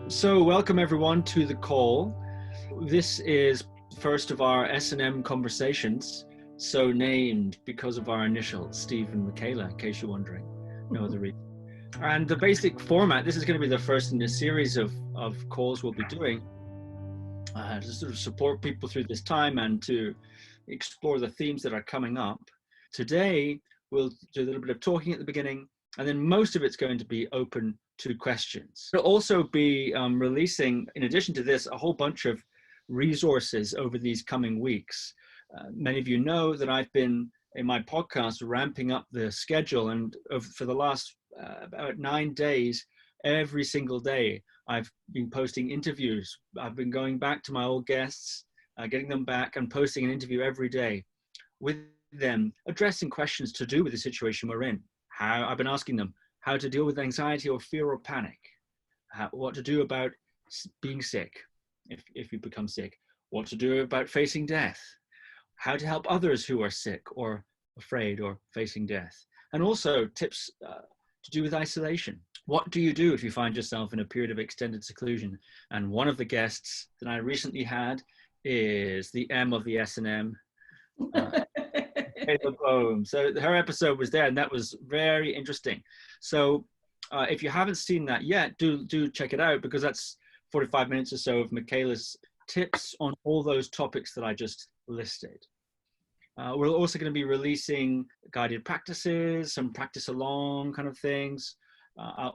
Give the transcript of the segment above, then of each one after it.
So welcome everyone to the call. This is first of our S&M Conversations, so named because of our initials, Steve and Michaela, in case you're wondering. No other reason. And the basic format, this is going to be the first in a series of calls we'll be doing to sort of support people through this time and to explore the themes that are coming up. Today, we'll do a little bit of talking at the beginning, and then most of it's going to be open to questions. We'll also be releasing, in addition to this, a whole bunch of resources over these coming weeks. Many of you know that I've been, in my podcast, ramping up the schedule, and for the last about 9 days, every single day, I've been posting interviews. I've been going back to my old guests, getting them back and posting an interview every day with them, addressing questions to do with the situation we're in. I've been asking them how to deal with anxiety or fear or panic, what to do about being sick if you become sick, what to do about facing death, how to help others who are sick or afraid or facing death, and also tips to do with isolation. What do you do if you find yourself in a period of extended seclusion? And one of the guests that I recently had is the M of the S&M, Boehm. So her episode was there, and that was very interesting. So if you haven't seen that yet, do check it out, because that's 45 minutes or so of Michaela's tips on all those topics that I just listed. We're also going to be releasing guided practices, some practice along kind of things.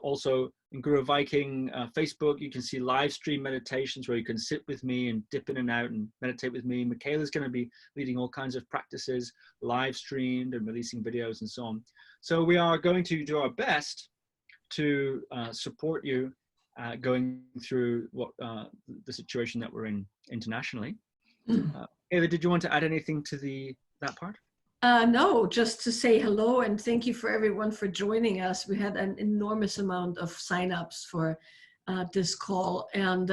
Also in Guru Viking Facebook, you can see live stream meditations where you can sit with me and dip in and out and meditate with me. Michaela's going to be leading all kinds of practices, live streamed and releasing videos and so on. So we are going to do our best to support you going through what the situation that we're in internationally. Ava, did you want to add anything to that part? No, just to say hello and thank you for everyone for joining us. We had an enormous amount of signups for this call, and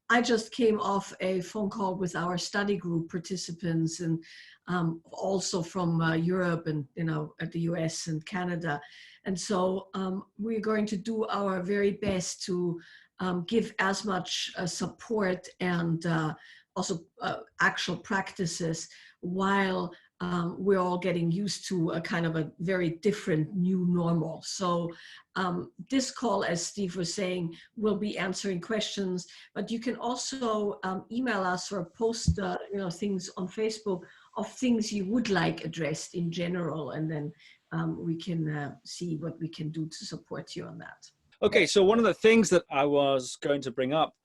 I just came off a phone call with our study group participants, and also from Europe and at the US and Canada. And so we're going to do our very best to give as much support and also actual practices while we're all getting used to a kind of a very different new normal. So this call, as Steve was saying, will be answering questions, but you can also email us or post things on Facebook of things you would like addressed in general, and then we can see what we can do to support you on that. Okay, so one of the things that I was going to bring up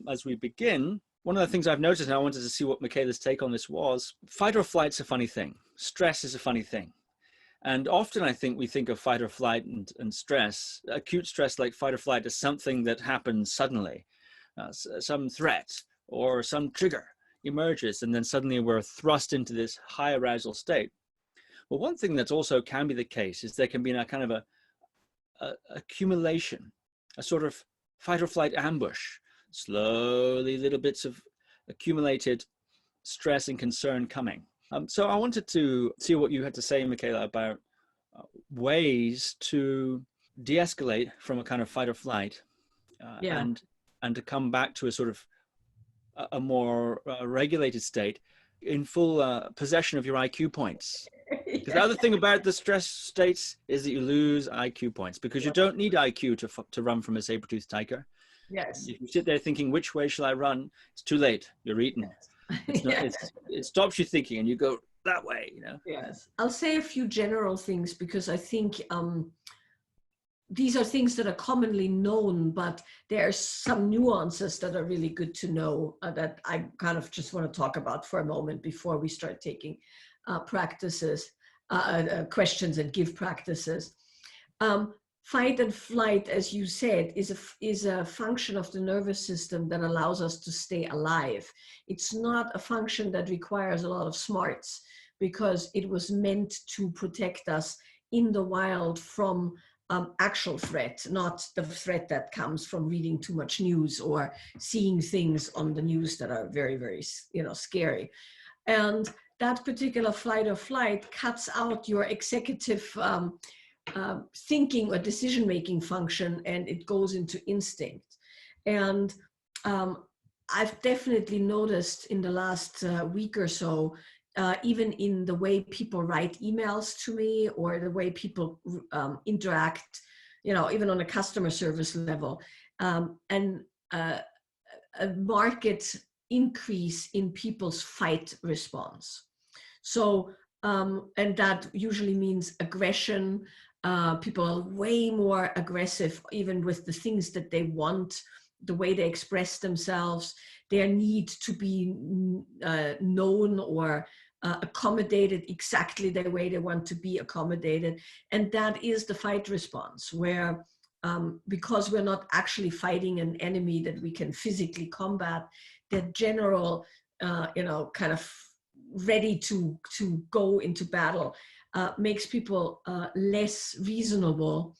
as we begin, one of the things I've noticed, and I wanted to see what Michaela's take on this was, fight or flight's a funny thing. Stress is a funny thing. And often I think we think of fight or flight and stress, acute stress like fight or flight, as something that happens suddenly, some threat or some trigger emerges, and then suddenly we're thrust into this high arousal state. Well, one thing that's also can be the case is there can be a kind of a accumulation, a sort of fight or flight ambush. Slowly, little bits of accumulated stress and concern coming. So I wanted to see what you had to say, Michaela, about ways to de-escalate from a kind of fight or flight and to come back to a sort of a more regulated state in full possession of your IQ points. Because the other thing about the stress states is that you lose IQ points, because you don't need IQ to run from a saber-toothed tiger. Yes. If you sit there thinking, which way shall I run? It's too late. You're eaten. Yes. It stops you thinking and you go that way, Yes. I'll say a few general things, because I think these are things that are commonly known, but there are some nuances that are really good to know that I kind of just want to talk about for a moment before we start taking questions and give practices. Fight and flight, as you said, is a function of the nervous system that allows us to stay alive. It's not a function that requires a lot of smarts, because it was meant to protect us in the wild from actual threat, not the threat that comes from reading too much news or seeing things on the news that are very, very, scary. And that particular fight or flight cuts out your executive thinking or decision-making function, and it goes into instinct. And I've definitely noticed in the last week or so, even in the way people write emails to me or the way people interact, you know, even on a customer service level, and a market increase in people's fight response. So, and that usually means aggression. People are way more aggressive, even with the things that they want, the way they express themselves, their need to be known or accommodated exactly the way they want to be accommodated. And that is the fight response, where because we're not actually fighting an enemy that we can physically combat, the general, you know, kind of ready to go into battle makes people less reasonable,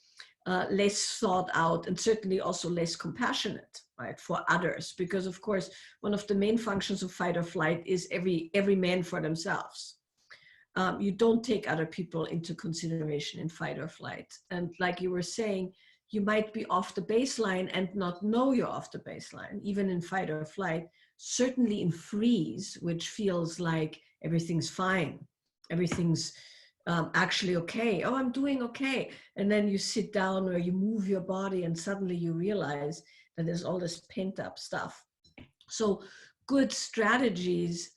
less thought out, and certainly also less compassionate, right, for others. Because of course, one of the main functions of fight or flight is every man for themselves. You don't take other people into consideration in fight or flight. And like you were saying, you might be off the baseline and not know you're off the baseline, even in fight or flight. Certainly in freeze, which feels like everything's fine, everything's actually okay. Oh, I'm doing okay. And then you sit down or you move your body and suddenly you realize that there's all this pent up stuff. So good strategies,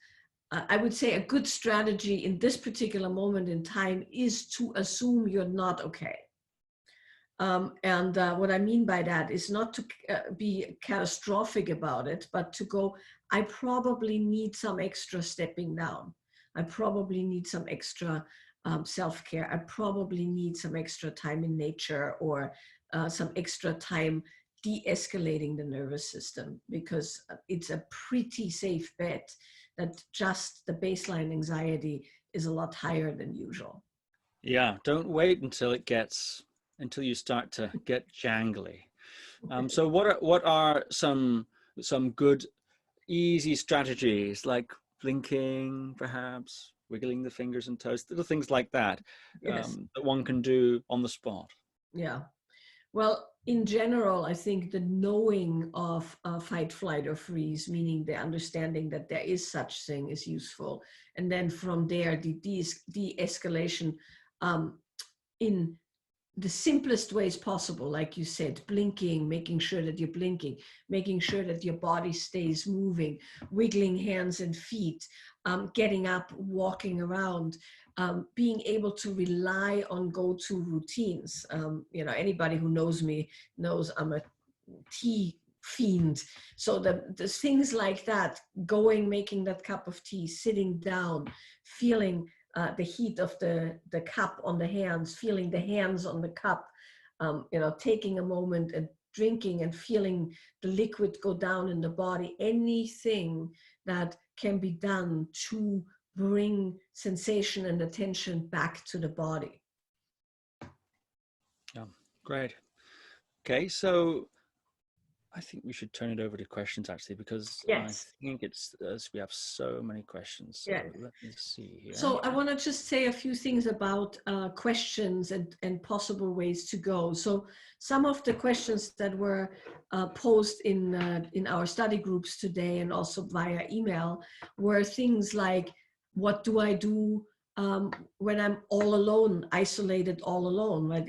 I would say a good strategy in this particular moment in time is to assume you're not okay. And what I mean by that is not to be catastrophic about it, but to go, I probably need some extra stepping down. I probably need some extra self-care. I probably need some extra time in nature or some extra time de-escalating the nervous system, because it's a pretty safe bet that just the baseline anxiety is a lot higher than usual. Yeah, don't wait until you start to get jangly. So what are some good easy strategies, like blinking, perhaps wiggling the fingers and toes, little things like that, Yes. that one can do on the spot? Yeah. Well, in general, I think the knowing of fight, flight, or freeze, meaning the understanding that there is such thing, is useful. And then from there, the de-escalation in the simplest ways possible, like you said, blinking, making sure that you're blinking, making sure that your body stays moving, wiggling hands and feet, getting up, walking around, being able to rely on go-to routines. You know, anybody who knows me knows I'm a tea fiend. So the things like that, going, making that cup of tea, sitting down, feeling the heat of the cup on the hands, feeling the hands on the cup, you know, taking a moment and drinking and feeling the liquid go down in the body, anything that can be done to bring sensation and attention back to the body. Yeah, great. Okay, so I think we should turn it over to questions, actually, because I Yes. think we have so many questions. So Yeah. let me see here. So I want to just say a few things about questions and possible ways to go. So some of the questions that were posed in our study groups today and also via email were things like, what do I do when I'm all alone, isolated, all alone? Right?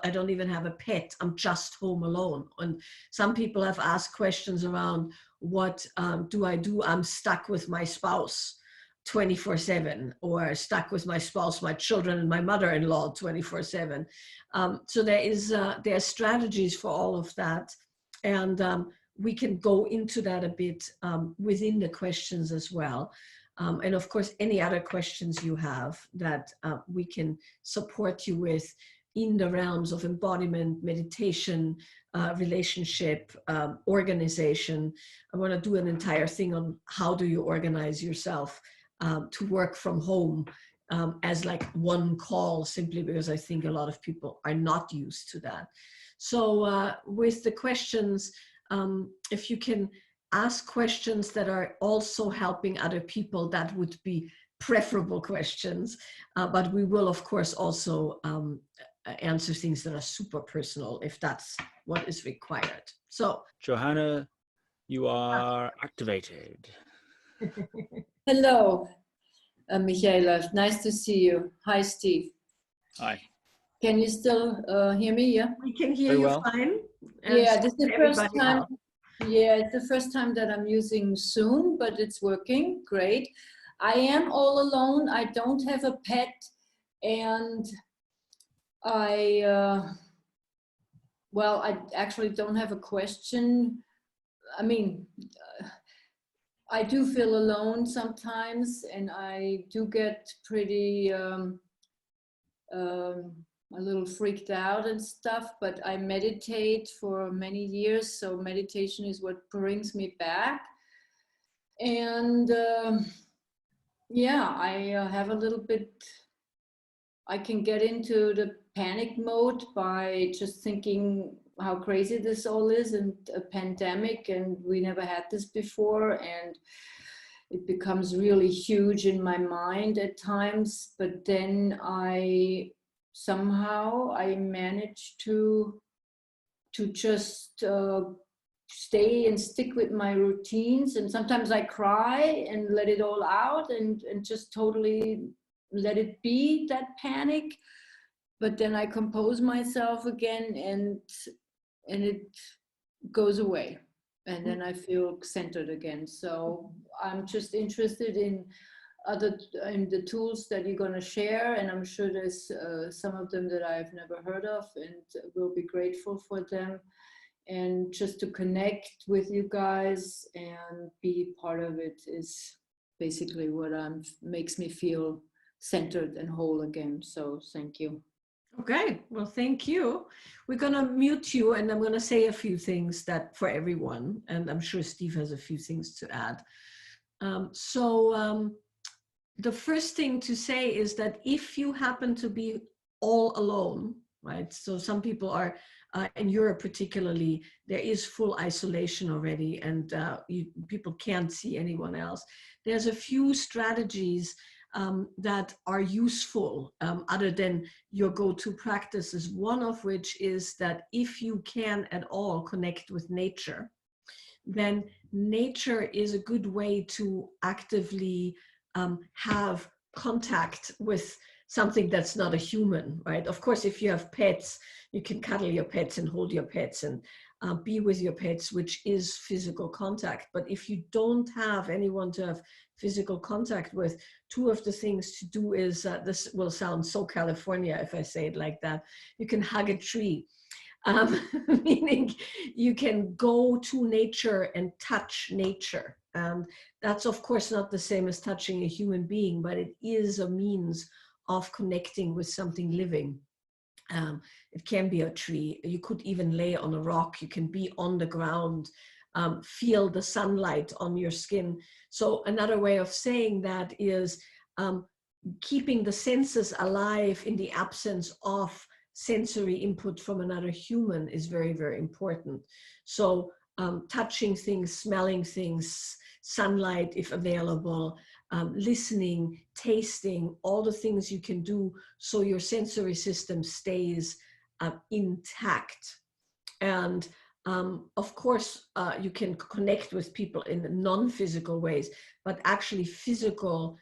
I don't even have a pet. I'm just home alone. And some people have asked questions around, what do I do? I'm stuck with my spouse 24/7, or stuck with my spouse, my children, and my mother-in-law 24/7. So there are strategies for all of that, and we can go into that a bit within the questions as well. And of course, any other questions you have that we can support you with in the realms of embodiment, meditation, relationship, organization. I want to do an entire thing on how do you organize yourself to work from home as like one call, simply because I think a lot of people are not used to that. So with the questions, if you can ask questions that are also helping other people, that would be preferable questions. But we will, of course, also answer things that are super personal if that's what is required. So Johanna, you are activated. Hello, Michaela. Nice to see you. Hi, Steve. Hi. Can you still hear me? Yeah. we can hear Very you well. fine. Yeah, this is the first everybody time. else. Yeah, it's the first time that I'm using Zoom, but it's working great. I am all alone. I don't have a pet, and well, I actually don't have a question. I mean, I do feel alone sometimes, and I do get pretty a little freaked out and stuff, but I meditate for many years, so meditation is what brings me back. And yeah, I have a little bit, I can get into the panic mode by just thinking how crazy this all is, and a pandemic, and we never had this before, and it becomes really huge in my mind at times. But then somehow I manage to just stay and stick with my routines, and sometimes I cry and let it all out, and just totally let it be, that panic. But then I compose myself again, and it goes away, and then I feel centered again. So I'm just interested in the tools that you're going to share, and I'm sure there's some of them that I've never heard of, and will be grateful for them, and just to connect with you guys and be part of it is basically what makes me feel centered and whole again. So thank you. Okay, well, thank you. We're going to mute you, and I'm going to say a few things that for everyone, and I'm sure Steve has a few things to add. The first thing to say is that if you happen to be all alone, right? So some people are, in Europe particularly, there is full isolation already, and people can't see anyone else. There's a few strategies that are useful other than your go-to practices, one of which is that if you can at all connect with nature, then nature is a good way to actively have contact with something that's not a human, right? Of course, if you have pets, you can cuddle your pets and hold your pets and be with your pets, which is physical contact. But if you don't have anyone to have physical contact with, two of the things to do is, this will sound so California if I say it like that, you can hug a tree. Meaning you can go to nature and touch nature. And that's of course not the same as touching a human being, but it is a means of connecting with something living. It can be a tree. You could even lay on a rock. You can be on the ground, feel the sunlight on your skin. So another way of saying that is keeping the senses alive in the absence of sensory input from another human is very, very important. So touching things, smelling things, sunlight if available, listening, tasting, all the things you can do so your sensory system stays intact. And of course, you can connect with people in non-physical ways, but actually physical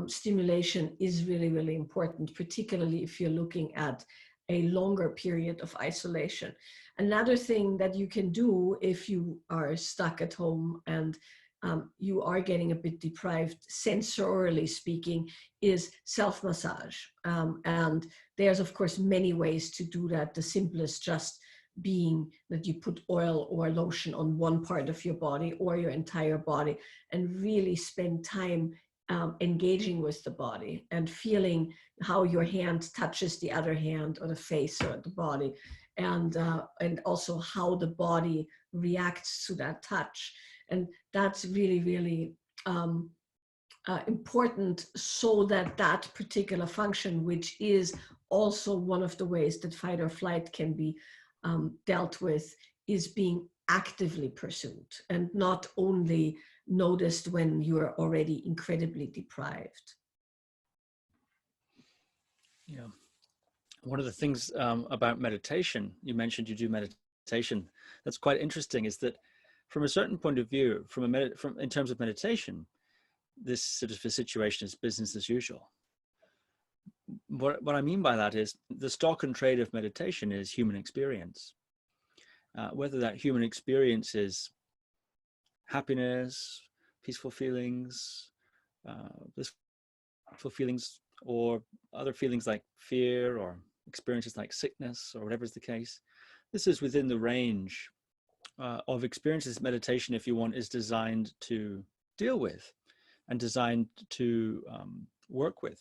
stimulation is really, really important, particularly if you're looking at a longer period of isolation. Another thing that you can do if you are stuck at home and you are getting a bit deprived, sensorily speaking, is self-massage. And there's, of course, many ways to do that. The simplest just being that you put oil or lotion on one part of your body or your entire body and really spend time engaging with the body and feeling how your hand touches the other hand or the face or the body, and also how the body reacts to that touch. And that's really, really important, so that that particular function, which is also one of the ways that fight or flight can be dealt with, is being actively pursued and not only noticed when you are already incredibly deprived. Yeah. One of the things about meditation, you mentioned you do meditation meditation that's quite interesting is that from a certain point of view, in terms of meditation, this sort of a situation is business as usual. What I mean by that is the stock and trade of meditation is human experience. Whether that human experience is happiness, peaceful feelings, blissful feelings, or other feelings like fear or experiences like sickness or whatever is the case, this is within the range of experiences meditation, if you want, is designed to deal with and designed to work with.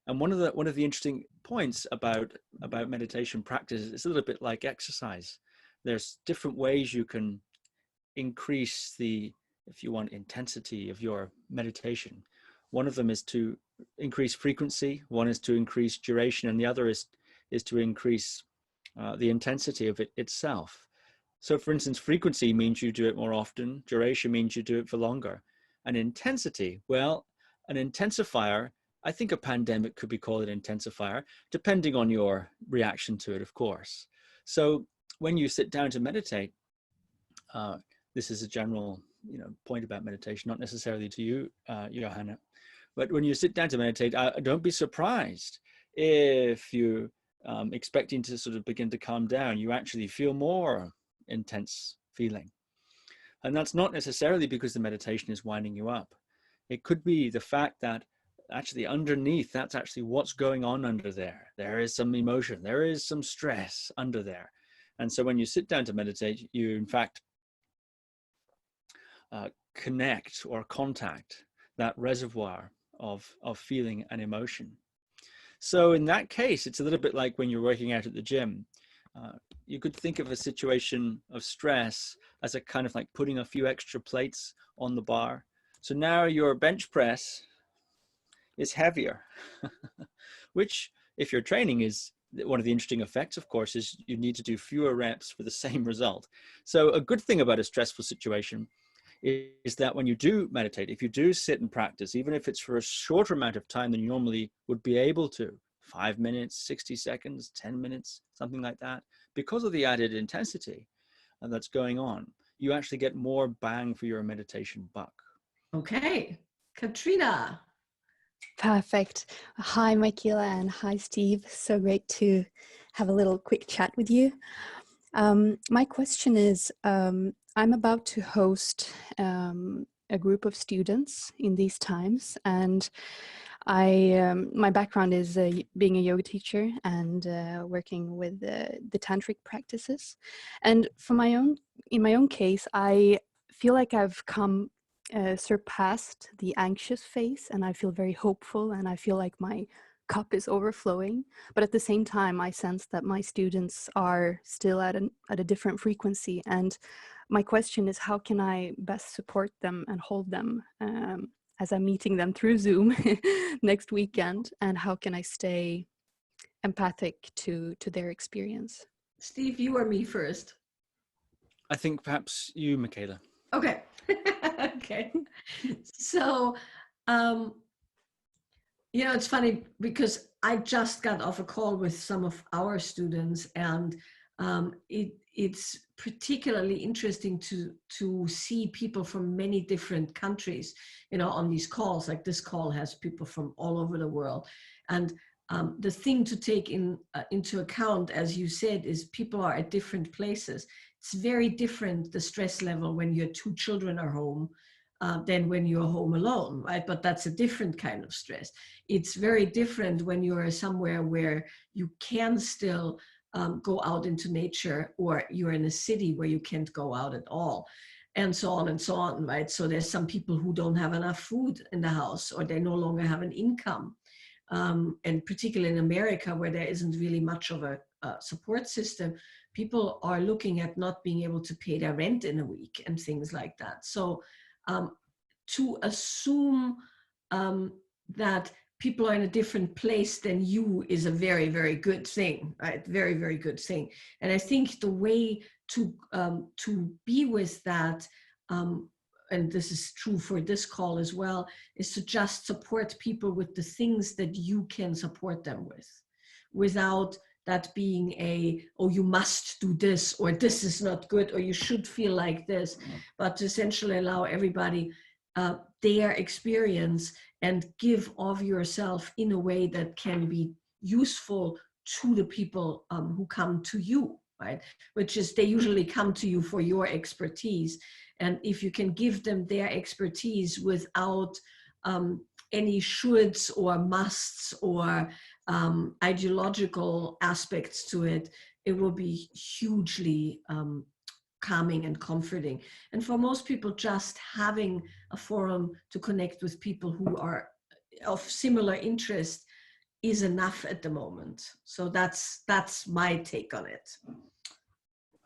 And one of the interesting points about meditation practice is a little bit like exercise. There's different ways you can increase the, if you want, intensity of your meditation. One of them is to increase frequency, one is to increase duration, and the other is to increase the intensity of it itself. So for instance, frequency means you do it more often, duration means you do it for longer. And intensity, well, an intensifier, I think a pandemic could be called an intensifier, depending on your reaction to it, of course. So when you sit down to meditate, this is a general point about meditation, not necessarily to you, Johanna, but when you sit down to meditate, don't be surprised if you expecting to sort of begin to calm down, you actually feel more intense feeling. And that's not necessarily because the meditation is winding you up. It could be the fact that actually underneath, that's actually what's going on under there. There is some emotion, there is some stress under there. And so when you sit down to meditate, you in fact connect or contact that reservoir of feeling and emotion. So in that case, it's a little bit like when you're working out at the gym. You could think of a situation of stress as a kind of like putting a few extra plates on the bar. So now your bench press is heavier, which if you're training is one of the interesting effects, of course, is you need to do fewer reps for the same result. So a good thing about a stressful situation is that when you do meditate, if you do sit and practice, even if it's for a shorter amount of time than you normally would be able to, 5 minutes, 60 seconds, 10 minutes, something like that, because of the added intensity that's going on, you actually get more bang for your meditation buck. Okay, Katrina. Perfect. Hi, Michaela, and hi, Steve. So great to have a little quick chat with you. My question is, I'm about to host a group of students in these times, and my background is being a yoga teacher and working with the tantric practices. And in my own case, I feel like I've surpassed the anxious phase, and I feel very hopeful, and I feel like my cup is overflowing. But at the same time, I sense that my students are still at a different frequency. And my question is, how can I best support them and hold them as I'm meeting them through Zoom next weekend? And how can I stay empathic to their experience? Steve, you or me first? I think perhaps you, Michaela. Okay. Okay. So, it's funny because I just got off a call with some of our students, and it's particularly interesting to see people from many different countries, on these calls. Like this call has people from all over the world. And the thing to take into account, as you said, is people are at different places. It's very different, the stress level, when your 2 children are home than when you're home alone, right? But that's a different kind of stress. It's very different when you're somewhere where you can still go out into nature, or you're in a city where you can't go out at all, and so on, right? So there's some people who don't have enough food in the house, or they no longer have an income. And particularly in America, where there isn't really much of a support system, people are looking at not being able to pay their rent in a week and things like that. So to assume that people are in a different place than you is a very, very good thing, right? Very, very good thing. And I think the way to be with that, and this is true for this call as well, is to just support people with the things that you can support them with, without that being oh, you must do this, or this is not good, or you should feel like this, but to essentially allow everybody their experience and give of yourself in a way that can be useful to the people who come to you, right? Which is, they usually come to you for your expertise. And if you can give them their expertise without any shoulds or musts or ideological aspects to it, it will be hugely calming and comforting. And for most people, just having a forum to connect with people who are of similar interest is enough at the moment. So that's my take on it.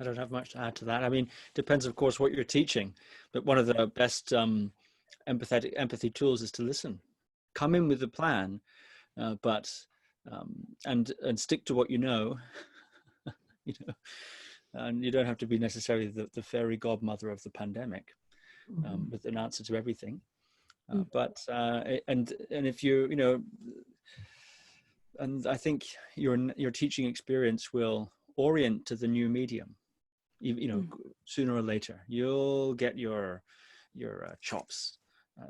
I don't have much to add to that. I mean, depends, of course, what you're teaching, but one of the best empathy tools is to listen. Come in with a plan, but and stick to what you know. You know, and you don't have to be necessarily the fairy godmother of the pandemic with an answer to everything. But and if you know, and I think your teaching experience will orient to the new medium. You know, sooner or later, you'll get your chops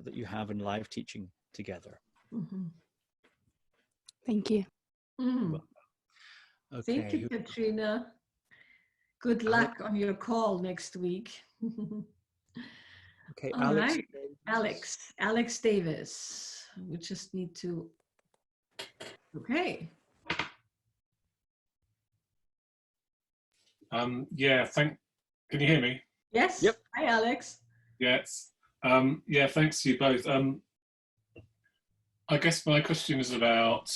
that you have in live teaching together. Thank you. Well, okay. Thank you, Katrina. Good luck on your call next week. Okay, All Alex. right. Alex Davis. We just need to. Okay. Yeah, can you hear me? Yes. Yep. Hi, Alex. Yes. Yeah, thanks to you both. I guess my question is about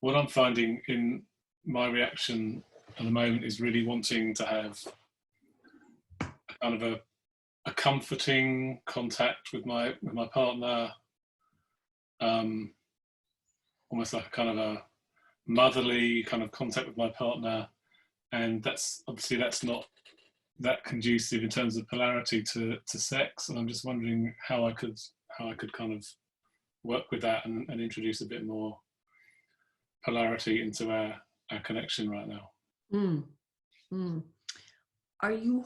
what I'm finding in my reaction at the moment is really wanting to have kind of a comforting contact with my partner, almost like a kind of a motherly kind of contact with my partner, and that's obviously that's not that conducive in terms of polarity to sex, and I'm just wondering how I could kind of work with that and introduce a bit more polarity into our connection right now. Are you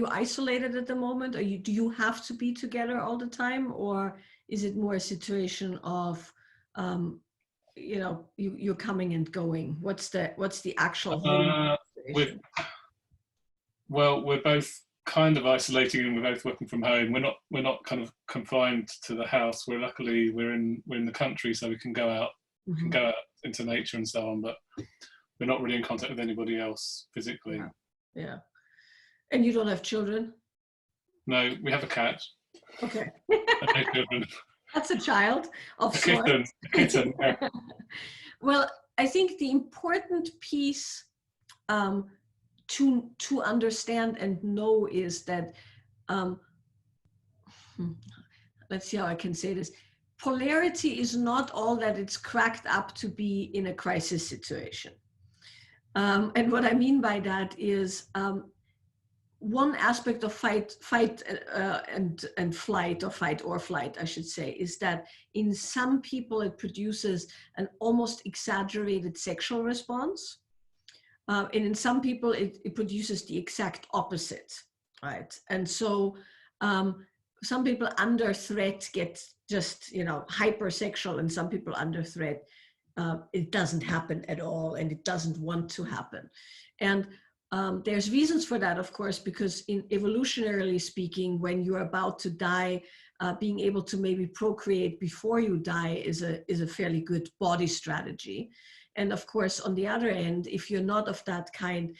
isolated at the moment? Do you have to be together all the time, or is it more a situation of you know, you're coming and going? What's the actual situation? We're both kind of isolating, and we're both working from home. We're not kind of confined to the house. We're in the country, so we can go out, go out into nature and so on. But we're not really in contact with anybody else physically. Yeah. And you don't have children? No, we have a cat. Okay. No children. That's a child of sorts. A kitten. Yeah. Well, I think the important piece to understand and know is that, let's see how I can say this. Polarity is not all that it's cracked up to be in a crisis situation. And what I mean by that is one aspect of fight and flight, or fight or flight, I should say, is that in some people it produces an almost exaggerated sexual response. And in some people it produces the exact opposite, right? And so some people under threat get just, you know, hypersexual, and some people under threat, it doesn't happen at all, and it doesn't want to happen. And there's reasons for that, of course, because evolutionarily speaking, when you're about to die, being able to maybe procreate before you die is a fairly good body strategy. And of course, on the other end, if you're not of that kind,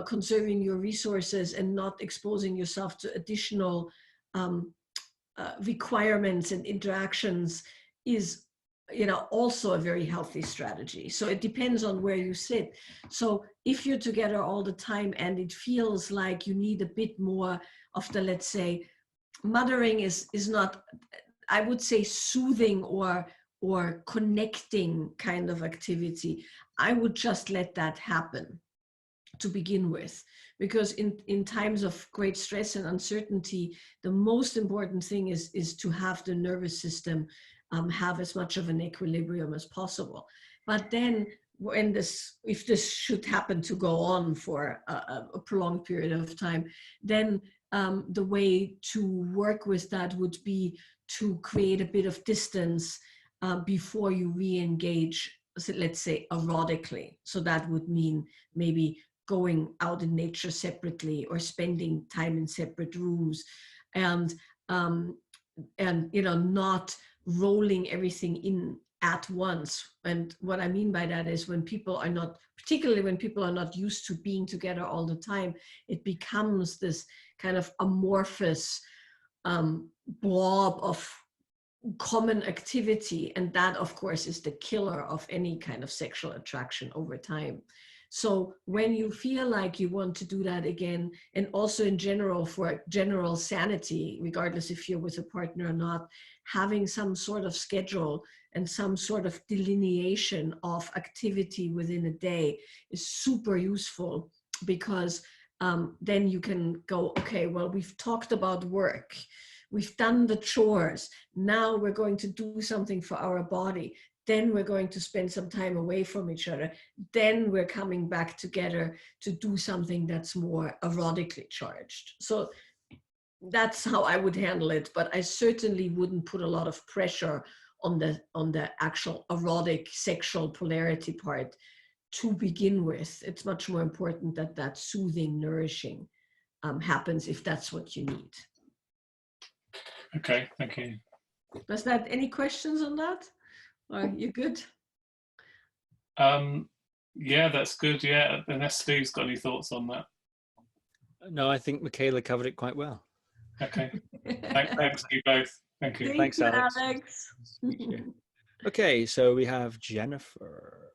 conserving your resources and not exposing yourself to additional requirements and interactions is, you know, also a very healthy strategy. So it depends on where you sit. So if you're together all the time and it feels like you need a bit more of the, let's say, mothering is not, I would say, soothing or connecting kind of activity, I would just let that happen to begin with. Because in times of great stress and uncertainty, the most important thing is to have the nervous system have as much of an equilibrium as possible. But then when if this should happen to go on for a prolonged period of time, then the way to work with that would be to create a bit of distance before you re-engage, so let's say erotically. So that would mean maybe going out in nature separately or spending time in separate rooms, and not rolling everything in at once. And what I mean by that is particularly when people are not used to being together all the time, it becomes this kind of amorphous blob of common activity. And that, of course, is the killer of any kind of sexual attraction over time. So when you feel like you want to do that again, and also in general, for general sanity, regardless if you're with a partner or not, having some sort of schedule and some sort of delineation of activity within a day is super useful, because then you can go, okay, well, we've talked about work, we've done the chores, now we're going to do something for our body, then we're going to spend some time away from each other, then we're coming back together to do something that's more erotically charged. So that's how I would handle it, but I certainly wouldn't put a lot of pressure on the actual erotic sexual polarity part to begin with. It's much more important that soothing, nourishing happens, if that's what you need. Okay, thank you. Does that, any questions on that? Are you good? Yeah, that's good. Yeah, unless Steve's got any thoughts on that. No, I think Michaela covered it quite well. Okay. Thanks you both. Thank you. Thanks, Alex. Okay, so we have Jennifer.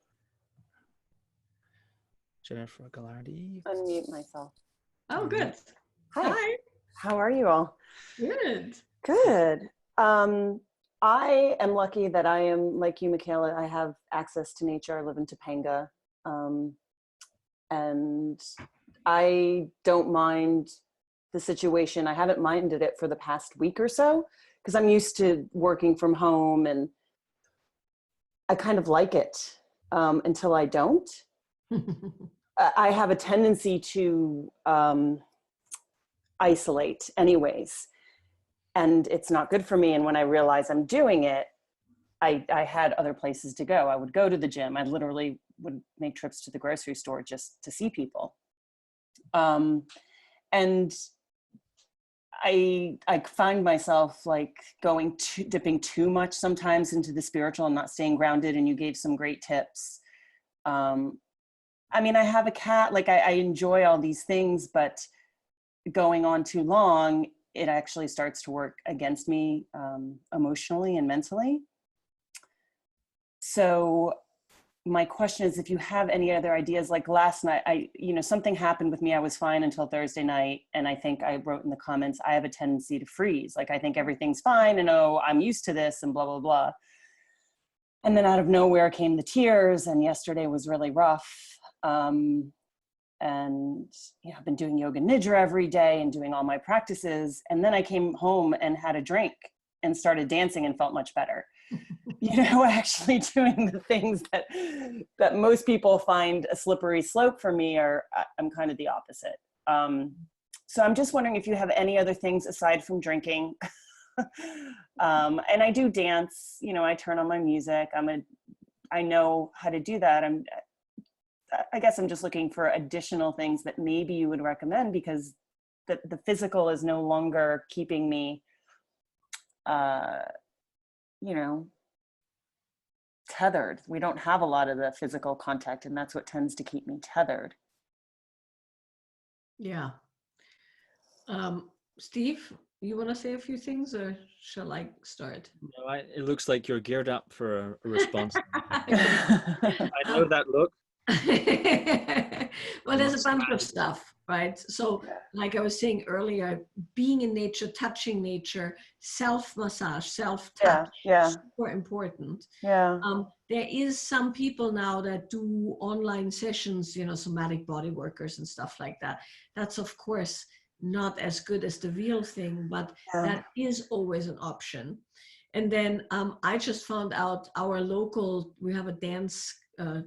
Jennifer Polarity. Unmute myself. Oh, good. Hi. How are you all? Good. Good. I am lucky that I am, like you, Michaela, I have access to nature. I live in Topanga. And I don't mind the situation. I haven't minded it for the past week or so, because I'm used to working from home, and I kind of like it until I don't. I have a tendency to isolate anyways, and it's not good for me. And when I realize I'm doing it, I had other places to go. I would go to the gym. I literally would make trips to the grocery store just to see people. And I find myself like dipping too much sometimes into the spiritual and not staying grounded. And you gave some great tips. I mean, I have a cat, like I enjoy all these things, but going on too long, it actually starts to work against me emotionally and mentally. So my question is, if you have any other ideas, like last night, something happened with me. I was fine until Thursday night. And I think I wrote in the comments, I have a tendency to freeze. Like, I think everything's fine and, oh, I'm used to this and blah, blah, blah. And then out of nowhere came the tears, and yesterday was really rough. And I've been doing yoga nidra every day and doing all my practices. And then I came home and had a drink and started dancing and felt much better. Actually doing the things that most people find a slippery slope for me, I'm kind of the opposite. So I'm just wondering if you have any other things aside from drinking. And I do dance, I turn on my music. I know how to do that. I guess I'm just looking for additional things that maybe you would recommend, because the physical is no longer keeping me, tethered. We don't have a lot of the physical contact, and that's what tends to keep me tethered. Yeah. Steve, you want to say a few things, or shall I start? No, it looks like you're geared up for a response. I know that look. Well, there's a bunch of stuff, right? So like I was saying earlier, being in nature, touching nature, self-massage, self-touch, super important. Yeah. There is some people now that do online sessions, somatic body workers and stuff like that. That's of course not as good as the real thing, but that is always an option. And then I just found out our local, we have a dance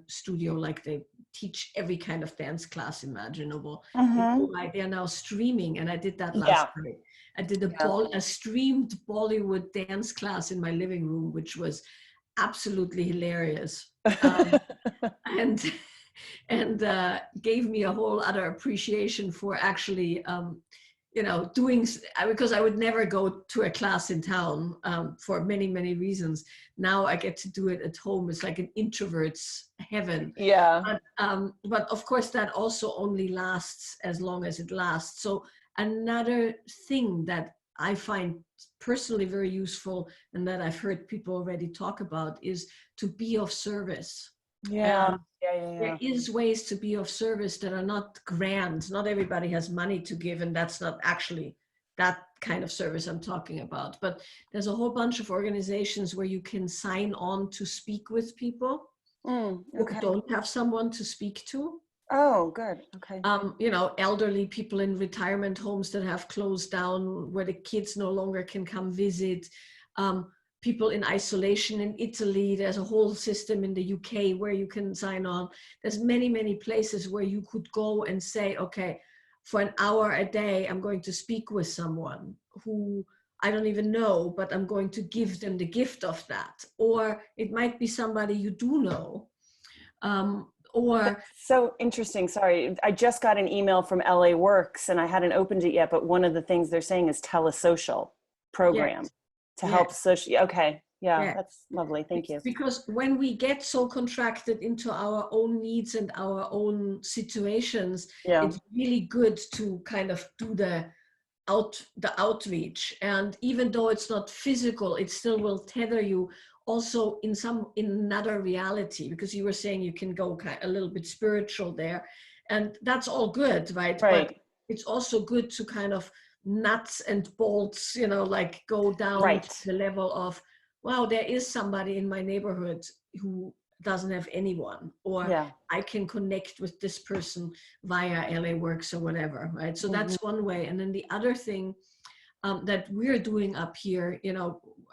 studio, like they teach every kind of dance class imaginable. They are now streaming, and I did that last night. I did a streamed Bollywood dance class in my living room, which was absolutely hilarious. And gave me a whole other appreciation for actually doing, because I would never go to a class in town for many, many reasons. Now I get to do it at home. It's like an introvert's heaven. But of course that also only lasts as long as it lasts. So another thing that I find personally very useful, and that I've heard people already talk about, is to be of service. There is ways to be of service that are not grand. Not everybody has money to give, and that's not actually that kind of service I'm talking about. But there's a whole bunch of organizations where you can sign on to speak with people who don't have someone to speak to. Oh, good. Okay. Elderly people in retirement homes that have closed down, where the kids no longer can come visit. People in isolation in Italy. There's a whole system in the UK where you can sign on. There's many, many places where you could go and say, okay, for an hour a day, I'm going to speak with someone who I don't even know, but I'm going to give them the gift of that. Or it might be somebody you do know. That's so interesting. Sorry, I just got an email from LA Works, and I hadn't opened it yet, but one of the things they're saying is telesocial program. To help social. Okay. Yeah, that's lovely. Thank you. Because when we get so contracted into our own needs and our own situations, it's really good to kind of do the outreach. And even though it's not physical, it still will tether you also in another reality, because you were saying you can go a little bit spiritual there, and that's all good, right? But it's also good to kind of nuts and bolts, like go down to the level of, wow, there is somebody in my neighborhood who doesn't have anyone, or I can connect with this person via LA Works or whatever, right? So that's one way. And then the other thing that we're doing up here,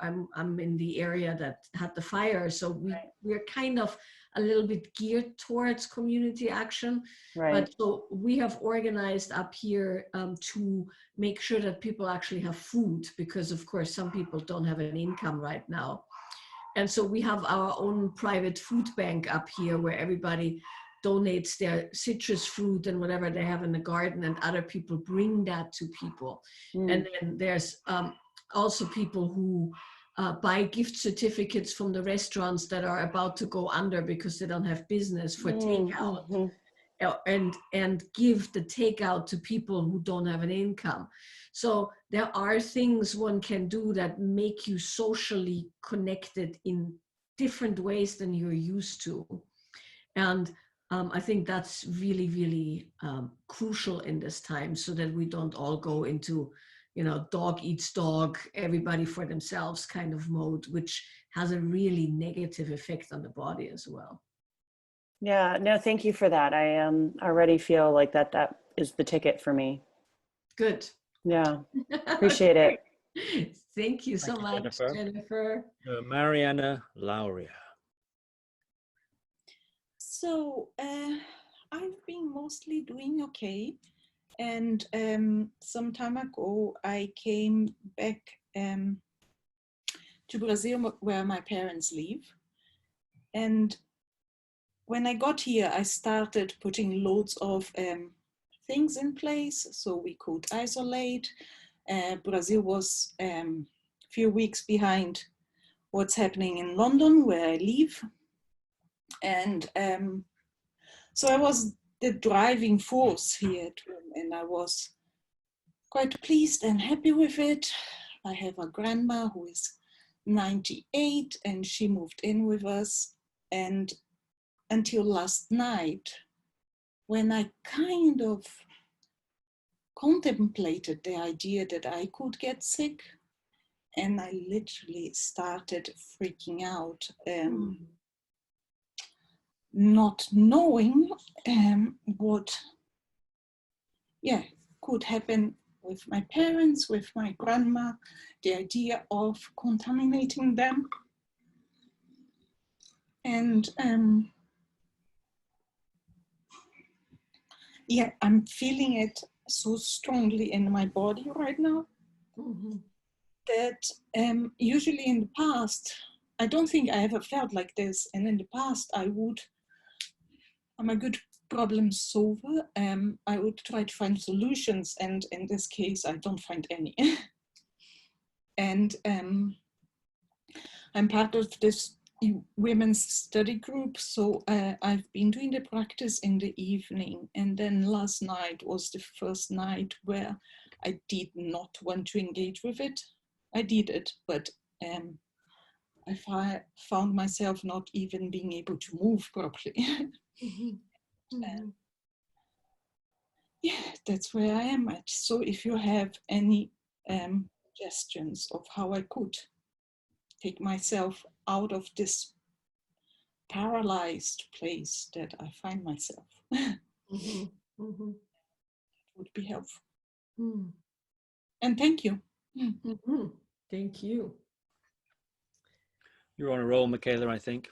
I'm in the area that had the fire, so we're kind of a little bit geared towards community action. But so we have organized up here to make sure that people actually have food, because of course some people don't have an income right now. And so we have our own private food bank up here where everybody donates their citrus fruit and whatever they have in the garden, and other people bring that to people. And then there's also people who buy gift certificates from the restaurants that are about to go under because they don't have business for takeout, and give the takeout to people who don't have an income. So there are things one can do that make you socially connected in different ways than you're used to. And I think that's really, really crucial in this time, so that we don't all go into, dog eats dog, everybody for themselves kind of mode, which has a really negative effect on the body as well. Yeah, no, thank you for that. I already feel like that is the ticket for me. Good. Yeah, appreciate it. Thank you so much, Jennifer. Mariana Lauria. So I've been mostly doing okay. And some time ago, I came back to Brazil, where my parents live. And when I got here, I started putting loads of things in place so we could isolate. Brazil was a few weeks behind what's happening in London, where I live. And so I was the driving force here at home, and I was quite pleased and happy with it. I have a grandma who is 98, and she moved in with us. And until last night, when I kind of contemplated the idea that I could get sick, and I literally started freaking out, not knowing what could happen with my parents, with my grandma, the idea of contaminating them. And yeah, I'm feeling it so strongly in my body right now. Mm-hmm. That usually in the past, I don't think I ever felt like this. And in the past, I'm a good problem solver. I would try to find solutions. And in this case, I don't find any. And I'm part of this women's study group. So I've been doing the practice in the evening. And then last night was the first night where I did not want to engage with it. I did it, but I found myself not even being able to move properly. Mm-hmm. Mm-hmm. Yeah, that's where I am at. So if you have any suggestions of how I could take myself out of this paralyzed place that I find myself, Mm-hmm. Mm-hmm. would be helpful. Mm. And thank you. Mm-hmm. Thank you. You're on a roll, Michaela, I think.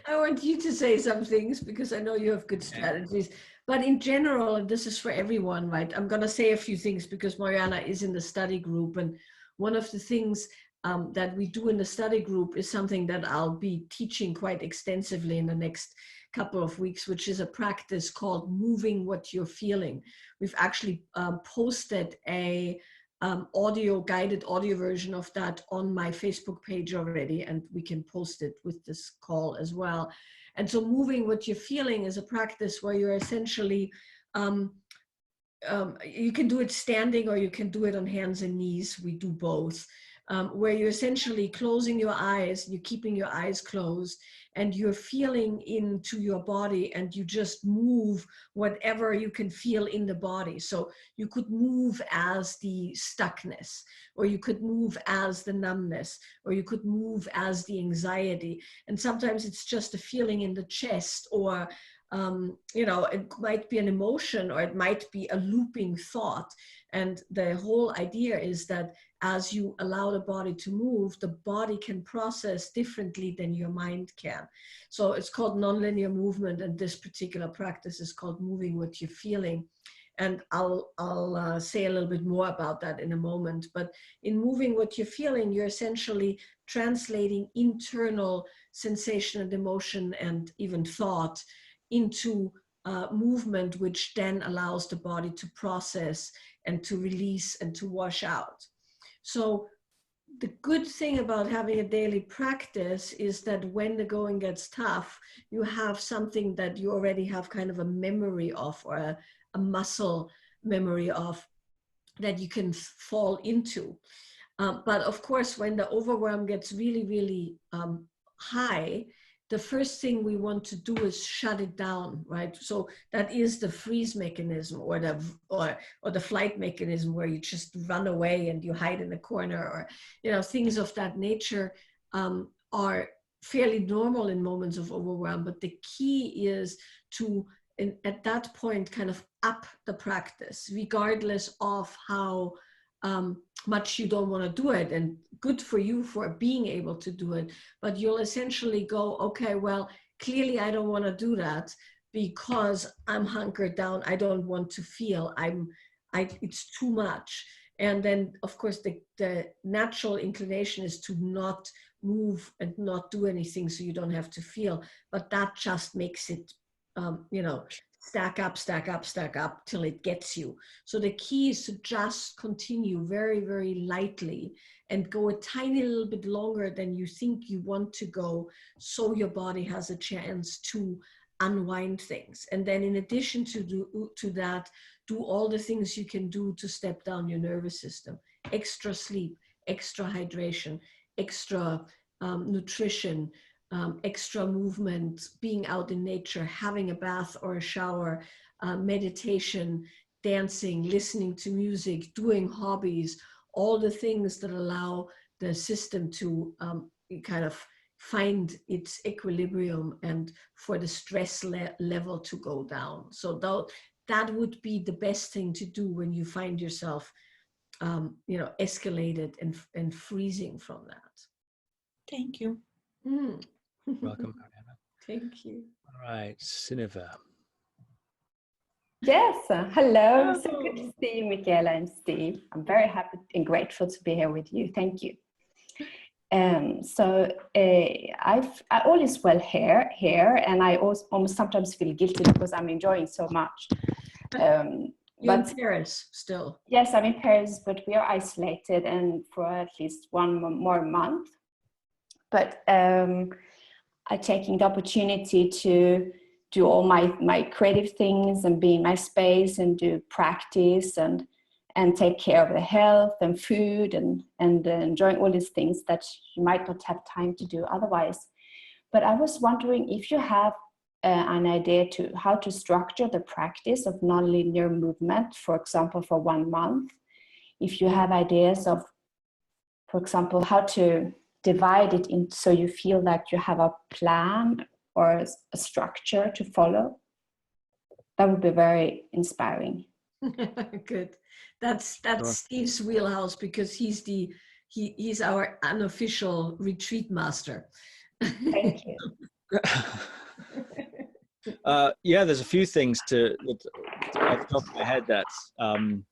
I want you to say some things because I know you have good strategies. But in general, and this is for everyone, right? I'm going to say a few things because Mariana is in the study group. And one of the things that we do in the study group is something that I'll be teaching quite extensively in the next couple of weeks, which is a practice called moving what you're feeling. We've actually posted a guided audio version of that on my Facebook page already, and we can post it with this call as well. And so moving what you're feeling is a practice where you're essentially, you can do it standing or you can do it on hands and knees. We do both. Where you're essentially closing your eyes, you're keeping your eyes closed, and you're feeling into your body, and you just move whatever you can feel in the body. So you could move as the stuckness, or you could move as the numbness, or you could move as the anxiety. And sometimes it's just a feeling in the chest, or you know, it might be an emotion, or it might be a looping thought. And the whole idea is that as you allow the body to move, the body can process differently than your mind can. So it's called nonlinear movement, and this particular practice is called moving what you're feeling. And I'll say a little bit more about that in a moment. But in moving what you're feeling, you're essentially translating internal sensation and emotion and even thought into movement, which then allows the body to process and to release and to wash out. So the good thing about having a daily practice is that when the going gets tough, you have something that you already have kind of a memory of, or a muscle memory of, that you can fall into. But of course, when the overwhelm gets really, really high, the first thing we want to do is shut it down, right? So that is the freeze mechanism, or the flight mechanism, where you just run away and you hide in a corner, or, you know, things of that nature are fairly normal in moments of overwhelm. But the key is to, at that point, kind of up the practice, regardless of how much you don't want to do it, and good for you for being able to do it. But you'll essentially go, okay, well, clearly I don't want to do that because I'm hunkered down. I don't want to feel, it's too much. And then of course the natural inclination is to not move and not do anything so you don't have to feel, but that just makes it, you know, stack up till it gets you. So the key is to just continue very, very lightly and go a tiny little bit longer than you think you want to go, so your body has a chance to unwind things. And then in addition to that, do all the things you can do to step down your nervous system: extra sleep, extra hydration, extra nutrition, extra movement, being out in nature, having a bath or a shower, meditation, dancing, listening to music, doing hobbies, all the things that allow the system to kind of find its equilibrium and for the stress level to go down. So that would be the best thing to do when you find yourself, escalated and freezing from that. Thank you. Mm. Welcome, Mariana. Thank you. All right, Sineva. Yes, hello. So good to see you, Michaela and Steve. I'm very happy and grateful to be here with you. Thank you. All is well here, and I also almost sometimes feel guilty because I'm enjoying so much. You're in Paris still? Yes, I'm in Paris, but we are isolated and for at least one more month. But I'm taking the opportunity to do all my creative things and be in my space and do practice and take care of the health and food and enjoying all these things that you might not have time to do otherwise. But I was wondering if you have an idea to how to structure the practice of nonlinear movement, for example, for 1 month. If you have ideas of, for example, how to divide it in so you feel like you have a plan or a structure to follow, that would be very inspiring. Good. That's sure. Steve's wheelhouse, because he's our unofficial retreat master. Thank you. Yeah, there's a few things off the top of my head that's come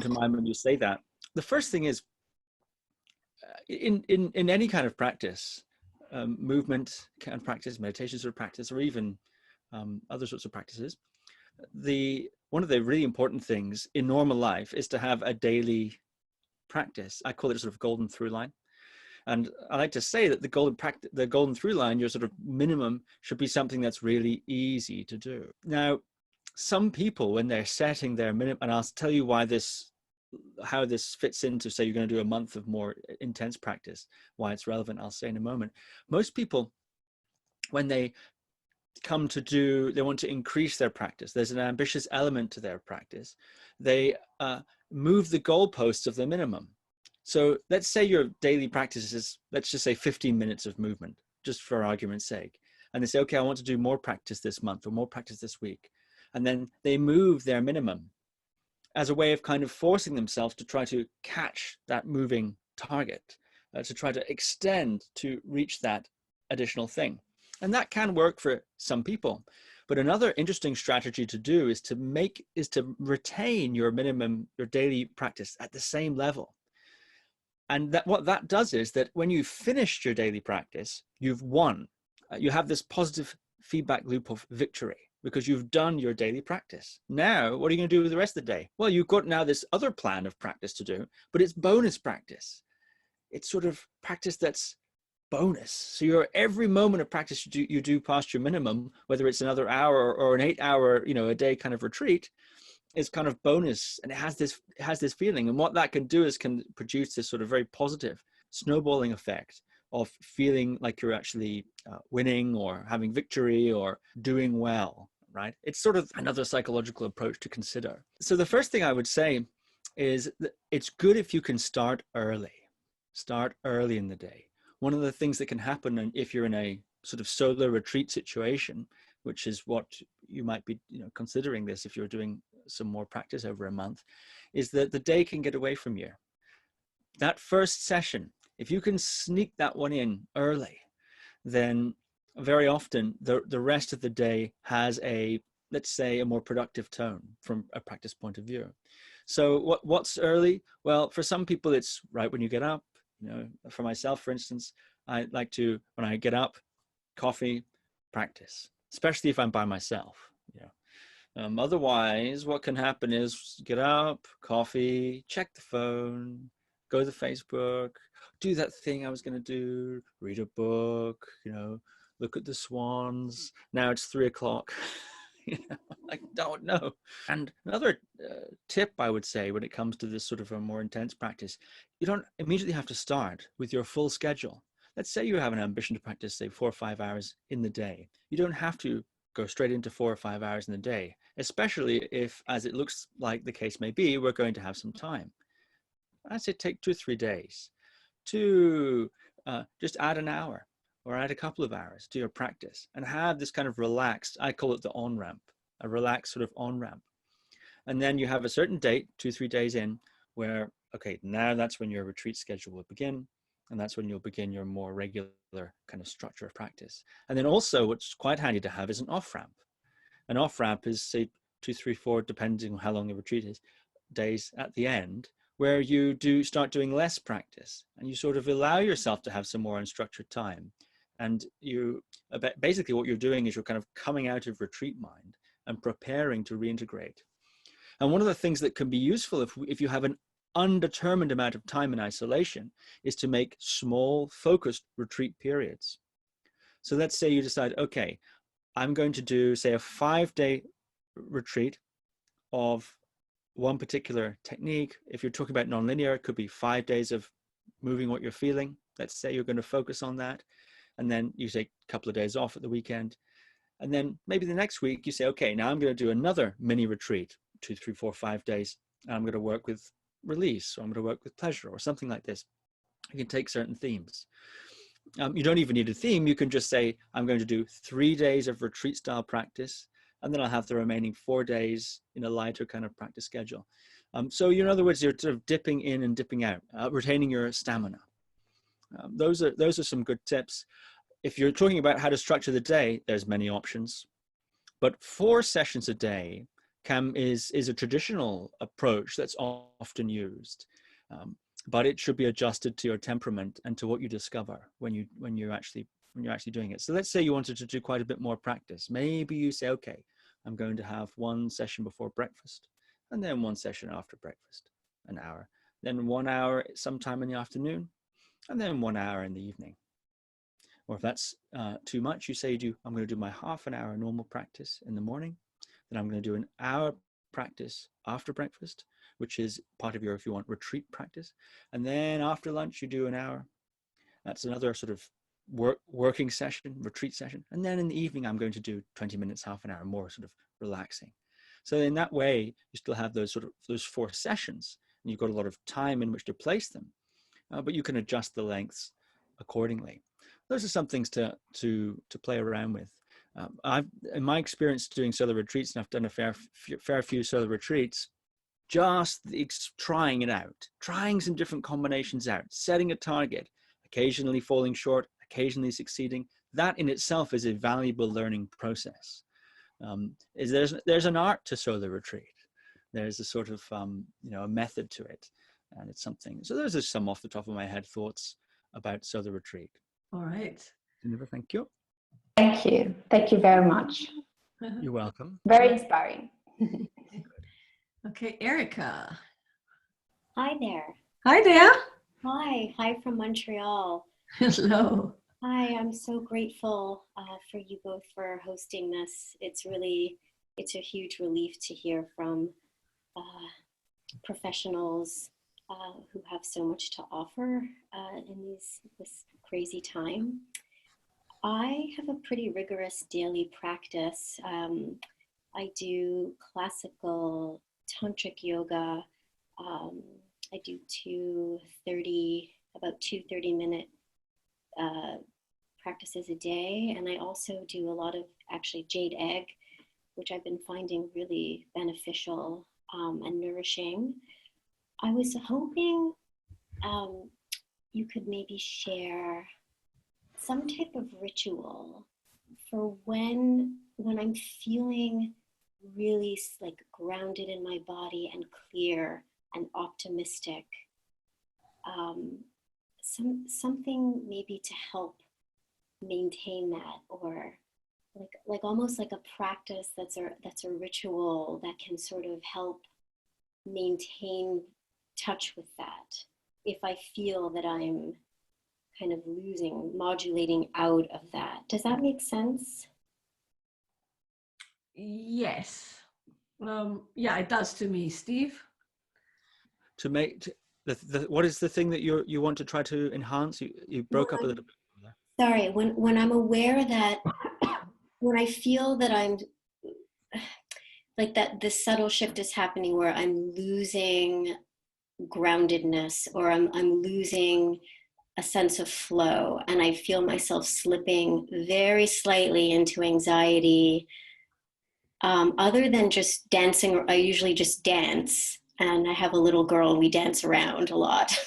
to mind when you say that. The first thing is in any kind of practice, movement kind of practice, meditation sort of practice, or even other sorts of practices, one of the really important things in normal life is to have a daily practice. I call it a sort of golden through line. And I like to say that the golden through line, your sort of minimum, should be something that's really easy to do. Now, some people, when they're setting their minimum, and I'll tell you how this fits into, say, you're going to do a month of more intense practice, why it's relevant, I'll say in a moment. Most people, when they come to they want to increase their practice, there's an ambitious element to their practice, they move the goalposts of the minimum. So let's say your daily practice is, let's just say 15 minutes of movement, just for argument's sake. And they say, okay, I want to do more practice this month or more practice this week. And then they move their minimum as a way of kind of forcing themselves to try to catch that moving target, to try to extend to reach that additional thing. And that can work for some people. But another interesting strategy to do is to retain your minimum, your daily practice at the same level. And what that does is that when you've finished your daily practice, you've won. You have this positive feedback loop of victory because you've done your daily practice. Now, what are you going to do with the rest of the day? Well, you've got now this other plan of practice to do, but it's bonus practice. It's sort of practice that's bonus. So every moment of practice you do past your minimum, whether it's another hour or an 8-hour, a day kind of retreat, is kind of bonus, and it has this feeling. And what that can do is can produce this sort of very positive snowballing effect of feeling like you're actually winning or having victory or doing well, right? It's sort of another psychological approach to consider. So the first thing I would say is that it's good if you can start early in the day. One of the things that can happen if you're in a sort of solo retreat situation, which is what you might be considering this if you're doing some more practice over a month, is that the day can get away from you. That first session, if you can sneak that one in early, then very often the rest of the day has let's say a more productive tone from a practice point of view. So what's early? Well, for some people it's right when you get up. For myself, for instance, I like to, when I get up, coffee, practice, especially if I'm by myself. Otherwise, what can happen is get up, coffee, check the phone, go to Facebook, do that thing I was going to do, read a book, look at the swans. Now it's 3 o'clock. I don't know. And another tip I would say when it comes to this sort of a more intense practice, you don't immediately have to start with your full schedule. Let's say you have an ambition to practice, say 4 or 5 hours in the day. You don't have to go straight into 4 or 5 hours in the day, especially if, as it looks like the case may be, we're going to have some time. I'd say take 2 or 3 days to just add an hour or add a couple of hours to your practice and have this kind of relaxed, I call it the on-ramp. a relaxed sort of on-ramp. And then you have a certain date, 2-3 days in, where, okay, now that's when your retreat schedule will begin. And that's when you'll begin your more regular kind of structure of practice. And then also what's quite handy to have is an off-ramp. An off-ramp is, say, 2, 3, 4, depending on how long the retreat is, days at the end, where you do start doing less practice and you sort of allow yourself to have some more unstructured time. And you basically what you're doing is you're kind of coming out of retreat mind and preparing to reintegrate. And one of the things that can be useful if you have an undetermined amount of time in isolation is to make small focused retreat periods. So let's say you decide, okay, I'm going to do, say, a 5-day retreat of one particular technique. If you're talking about nonlinear, it could be 5 days of moving what you're feeling. Let's say you're going to focus on that. And then you take a couple of days off at the weekend. And then maybe the next week you say, okay, now I'm going to do another mini retreat, 2, 3, 4, 5 days. And I'm going to work with release, or I'm going to work with pleasure, or something like this. You can take certain themes. You don't even need a theme. You can just say, I'm going to do 3 days of retreat style practice, and then I'll have the remaining 4 days in a lighter kind of practice schedule. So in other words, you're sort of dipping in and dipping out, retaining your stamina. Those are some good tips. If you're talking about how to structure the day, there's many options, but 4 sessions a day is a traditional approach that's often used. But it should be adjusted to your temperament and to what you discover when you're actually doing it. So let's say you wanted to do quite a bit more practice. Maybe you say, okay, I'm going to have 1 session before breakfast, and then 1 session after breakfast, an hour, then 1 hour sometime in the afternoon, and then 1 hour in the evening. Or if that's too much, you say, I'm going to do my half an hour normal practice in the morning, then I'm going to do an hour practice after breakfast, which is part of your, if you want, retreat practice. And then after lunch, you do an hour. That's another sort of working session, retreat session. And then in the evening, I'm going to do 20 minutes, half an hour more sort of relaxing. So in that way, you still have those 4 sessions, and you've got a lot of time in which to place them, but you can adjust the lengths accordingly. Those are some things to play around with. In my experience doing solar retreats, and I've done a fair few solar retreats, just trying it out, trying some different combinations out, setting a target, occasionally falling short, occasionally succeeding. That in itself is a valuable learning process. There's an art to solar retreat. There's a sort of a method to it, and it's something. So those are some off the top of my head thoughts about solar retreat. All right. Thank you. Thank you. Thank you very much. You're welcome. Very inspiring. Okay, Erica. Hi there. Hi there. Hi from Montreal. Hello. Hi, I'm so grateful for you both for hosting this. It's a huge relief to hear from professionals who have so much to offer in this crazy time. I have a pretty rigorous daily practice. I do classical tantric yoga. I do about two 30-minute practices a day. And I also do a lot of actually jade egg, which I've been finding really beneficial and nourishing. I was hoping you could maybe share some type of ritual for when I'm feeling really like grounded in my body and clear and optimistic. Something maybe to help maintain that, or like almost like a practice that's a ritual that can sort of help maintain touch with that if I feel that I'm kind of modulating out of that. Does that make sense? Yes. Yeah, it does to me, Steve. To make what is the thing that you want to try to enhance? You broke up a little bit. Sorry, when I'm aware that when I feel that I'm like that this subtle shift is happening where I'm losing groundedness, or I'm losing a sense of flow, and I feel myself slipping very slightly into anxiety, other than just dancing, I usually just dance, and I have a little girl, we dance around a lot.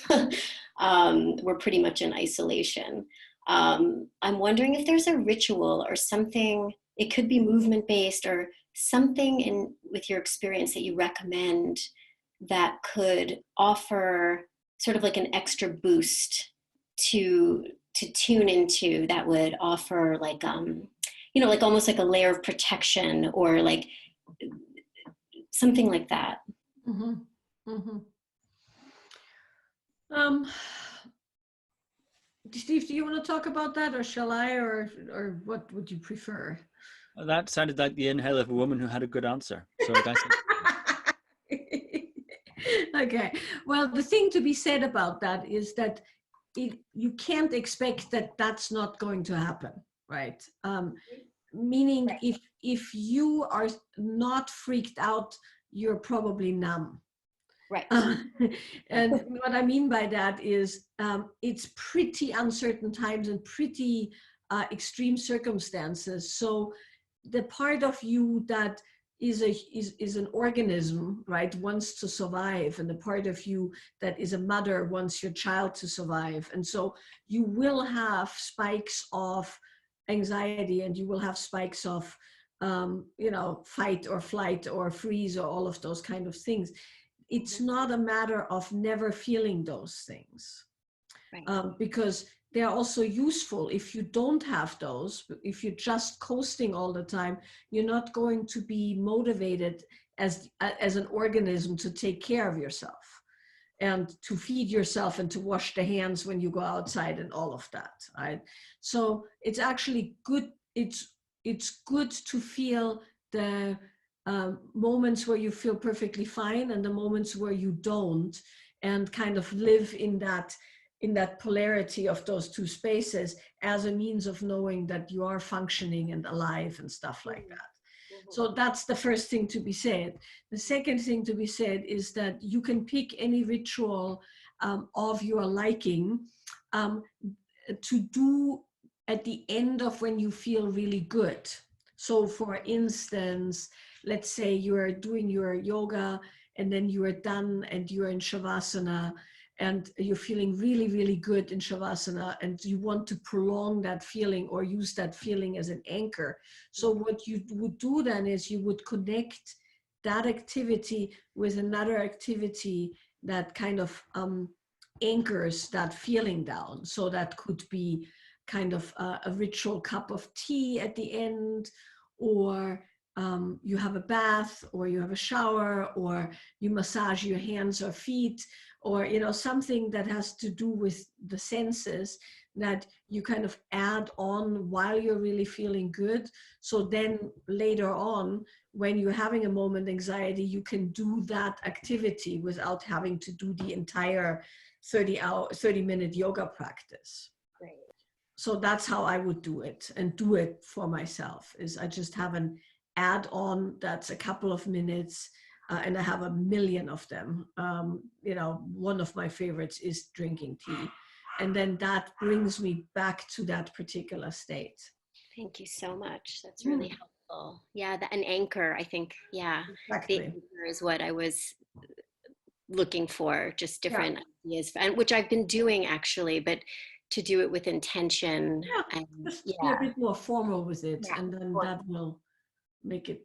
We're pretty much in isolation. I'm wondering if there's a ritual or something, it could be movement based or something in with your experience that you recommend that could offer sort of like an extra boost to tune into, that would offer like you know, like almost like a layer of protection or like something like that. Mm-hmm. Mm-hmm. Steve, do you want to talk about that, or shall I, or what would you prefer? That sounded like the inhale of a woman who had a good answer. So that's okay. Well, the thing to be said about that is that you can't expect that that's not going to happen, right? Meaning, if you are not freaked out, you're probably numb. Right. And what I mean by that is it's pretty uncertain times and pretty extreme circumstances. So the part of you that is an organism, right, wants to survive, and the part of you that is a mother wants your child to survive. And so you will have spikes of anxiety, and you will have spikes of you know, fight or flight or freeze or all of those kind of things. It's not a matter of never feeling those things, right. Because they're also useful. If you don't have those, if you're just coasting all the time, you're not going to be motivated as an organism to take care of yourself and to feed yourself and to wash the hands when you go outside and all of that, right? So it's actually good. It's good to feel the moments where you feel perfectly fine and the moments where you don't, and kind of live in that polarity of those two spaces as a means of knowing that you are functioning and alive and stuff like that. So that's the first thing to be said. The second thing to be said is that you can pick any ritual of your liking to do at the end of when you feel really good. So for instance, let's say you're doing your yoga and then you are done and you're in Shavasana and you're feeling really, really good in Shavasana, and you want to prolong that feeling or use that feeling as an anchor. So what you would do then is you would connect that activity with another activity that kind of anchors that feeling down. So that could be kind of a ritual cup of tea at the end, or you have a bath, or you have a shower, or you massage your hands or feet, or, you know, something that has to do with the senses that you kind of add on while you're really feeling good. So then later on, when you're having a moment anxiety, you can do that activity without having to do the entire 30-minute yoga practice. Great. So that's how I would do it, and do it for myself, is I just have an add-on that's a couple of minutes, and I have a million of them. You know, one of my favorites is drinking tea. And then that brings me back to that particular state. Thank you so much. That's really helpful. Yeah, an anchor, I think, yeah. Exactly. The anchor is what I was looking for, just different ideas, and which I've been doing actually, but to do it with intention. Yeah, and just be a bit more formal with it, and then that will make it,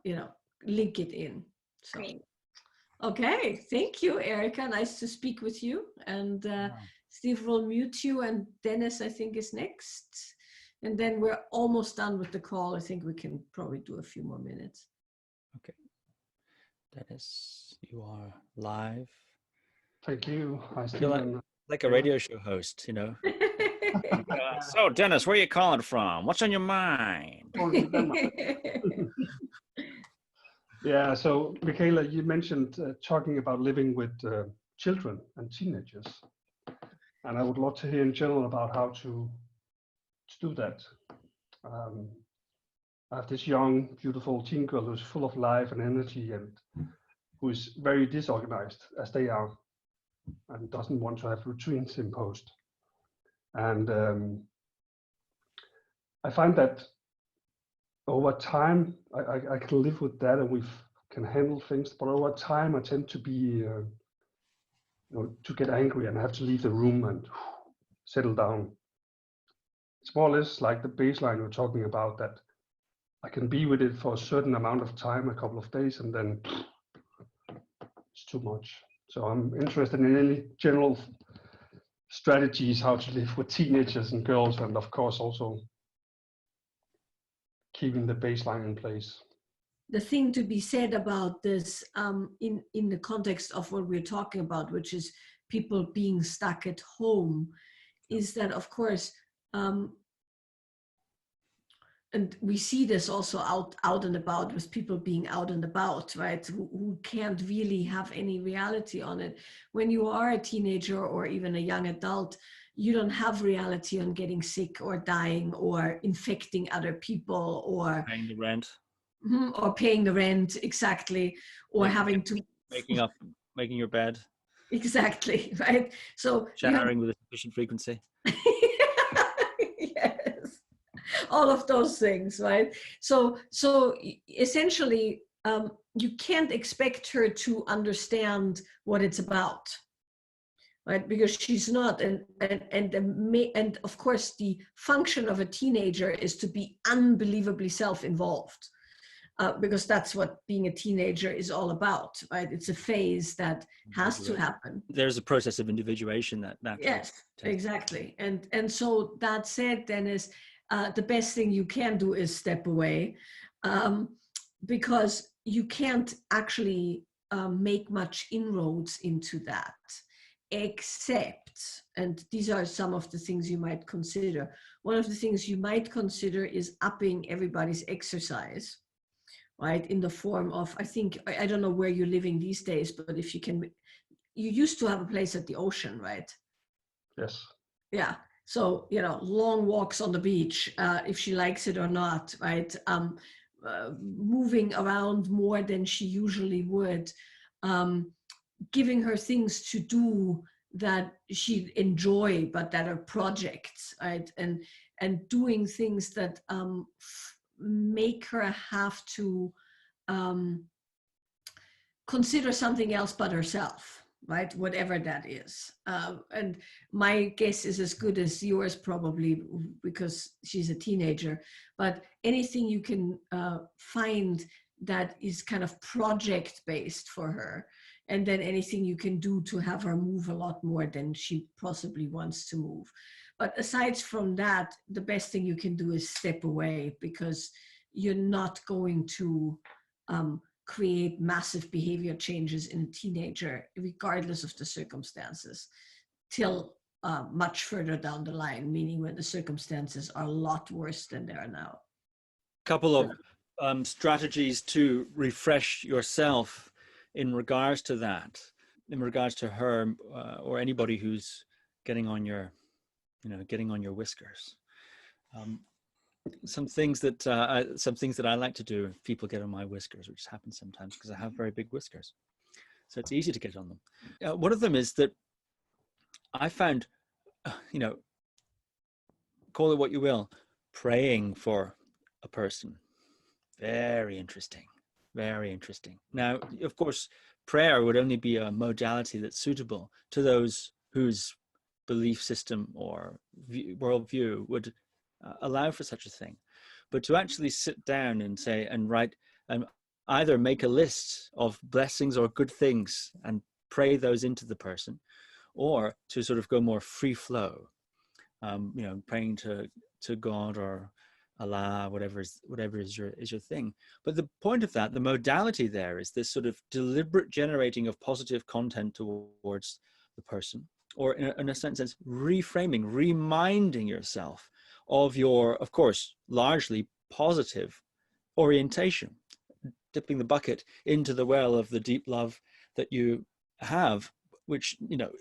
you know, link it in. So. Great. Okay, thank you, Erica. Nice to speak with you. And Steve will mute you, and Dennis, I think, is next. And then we're almost done with the call. I think we can probably do a few more minutes. okay. Dennis, you are live. Thank you. Hi, You're Stephen. like a radio show host, you know. So, Dennis, where are you calling from? What's on your mind? Yeah, so Michaela, you mentioned talking about living with children and teenagers. And I would love to hear in general about how to do that. I have this young, beautiful teen girl who's full of life and energy and who is very disorganized, as they are, and doesn't want to have routines imposed. And I find that over time, I can live with that, and we can handle things. But over time, I tend to be, to get angry, and I have to leave the room and settle down. It's more or less like the baseline we're talking about, that I can be with it for a certain amount of time, a couple of days, and then it's too much. So I'm interested in any general strategies how to live with teenagers and girls, and of course also keeping the baseline in place. The thing to be said about this in the context of what we're talking about, which is people being stuck at home, is that, of course, and we see this also out and about with people being out and about, right, who can't really have any reality on it. When you are a teenager or even a young adult, you don't have reality on getting sick or dying or infecting other people or paying the rent. Or paying the rent, exactly, or having to making your bed, exactly, right? So showering with a sufficient frequency. Yes, all of those things, right? So essentially, you can't expect her to understand what it's about, right? Because she's not, and of course, the function of a teenager is to be unbelievably self-involved. Because that's what being a teenager is all about, right? It's a phase that has to happen. There's a process of individuation that yes, exactly. And so that said, Dennis, the best thing you can do is step away, because you can't actually make much inroads into that, except, and these are some of the things you might consider. One of the things you might consider is upping everybody's exercise, right? In the form of, I don't know where you're living these days, but if you can, you used to have a place at the ocean, right? Yes. Yeah. So, long walks on the beach, if she likes it or not, right? Moving around more than she usually would, giving her things to do that she'd enjoy, but that are projects, right? And doing things that make her have to consider something else but herself, right? Whatever that is. And my guess is as good as yours probably, because she's a teenager, but anything you can find that is kind of project-based for her, and then anything you can do to have her move a lot more than she possibly wants to move. But aside from that, the best thing you can do is step away, because you're not going to create massive behavior changes in a teenager, regardless of the circumstances, till much further down the line, meaning when the circumstances are a lot worse than they are now. Couple of strategies to refresh yourself in regards to that, in regards to her or anybody who's getting on your whiskers. Some things that I like to do if people get on my whiskers, which happens sometimes because I have very big whiskers, so it's easy to get on them. One of them is that I found, call it what you will, praying for a person. Very interesting. Very interesting. Now, of course, prayer would only be a modality that's suitable to those whose belief system or worldview would allow for such a thing. But to actually sit down and say and write and either make a list of blessings or good things and pray those into the person, or to sort of go more free flow, praying to God or Allah, whatever is your thing. But the point of that, the modality there, is this sort of deliberate generating of positive content towards the person, or in a sense, reframing, reminding yourself of your, of course, largely positive orientation, dipping the bucket into the well of the deep love that you have, which,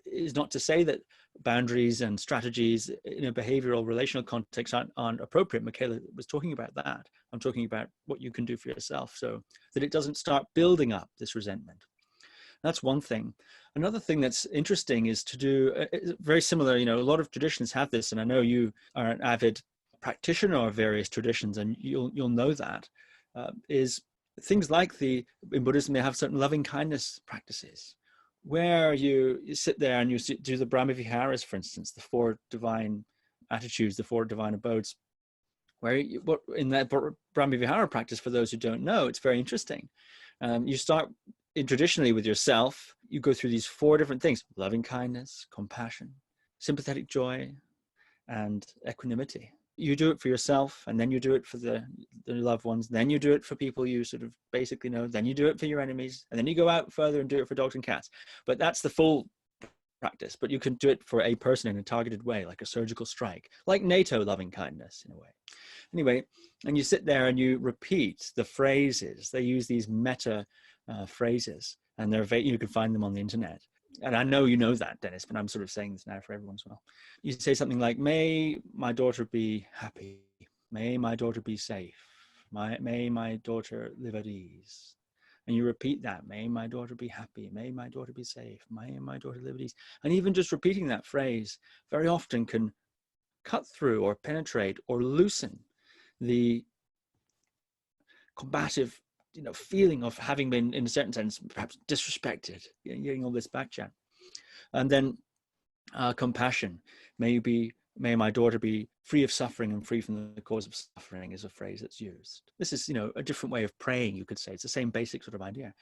is not to say that boundaries and strategies in a behavioral relational context aren't appropriate. Michaela was talking about that. I'm talking about what you can do for yourself so that it doesn't start building up this resentment. That's one thing. Another thing that's interesting is to do very similar, a lot of traditions have this, and I know you are an avid practitioner of various traditions, and you'll know that, is things like in Buddhism, they have certain loving kindness practices where you sit there and you do the Brahmaviharas, for instance, the 4 divine attitudes, the 4 divine abodes, where in that Brahmavihara practice, for those who don't know, it's very interesting. You start traditionally with yourself. You go through these 4 different things: loving kindness, compassion, sympathetic joy, and equanimity. You do it for yourself, and then you do it for the loved ones, then you do it for people you sort of basically know, then you do it for your enemies, and then you go out further and do it for dogs and cats. But that's the full practice. But you can do it for a person in a targeted way, like a surgical strike, like NATO loving kindness in a way. Anyway, and you sit there and you repeat the phrases. They use these meta phrases, and you can find them on the internet. And I know you know that, Dennis, but I'm sort of saying this now for everyone as well. You say something like, may my daughter be happy. May my daughter be safe. May my daughter live at ease. And you repeat that, may my daughter be happy. May my daughter be safe. May my daughter live at ease. And even just repeating that phrase very often can cut through or penetrate or loosen the combative feeling of having been, in a certain sense, perhaps disrespected, getting all this back chat. And then compassion. May my daughter be free of suffering and free from the cause of suffering is a phrase that's used. This is, a different way of praying, you could say. It's the same basic sort of idea.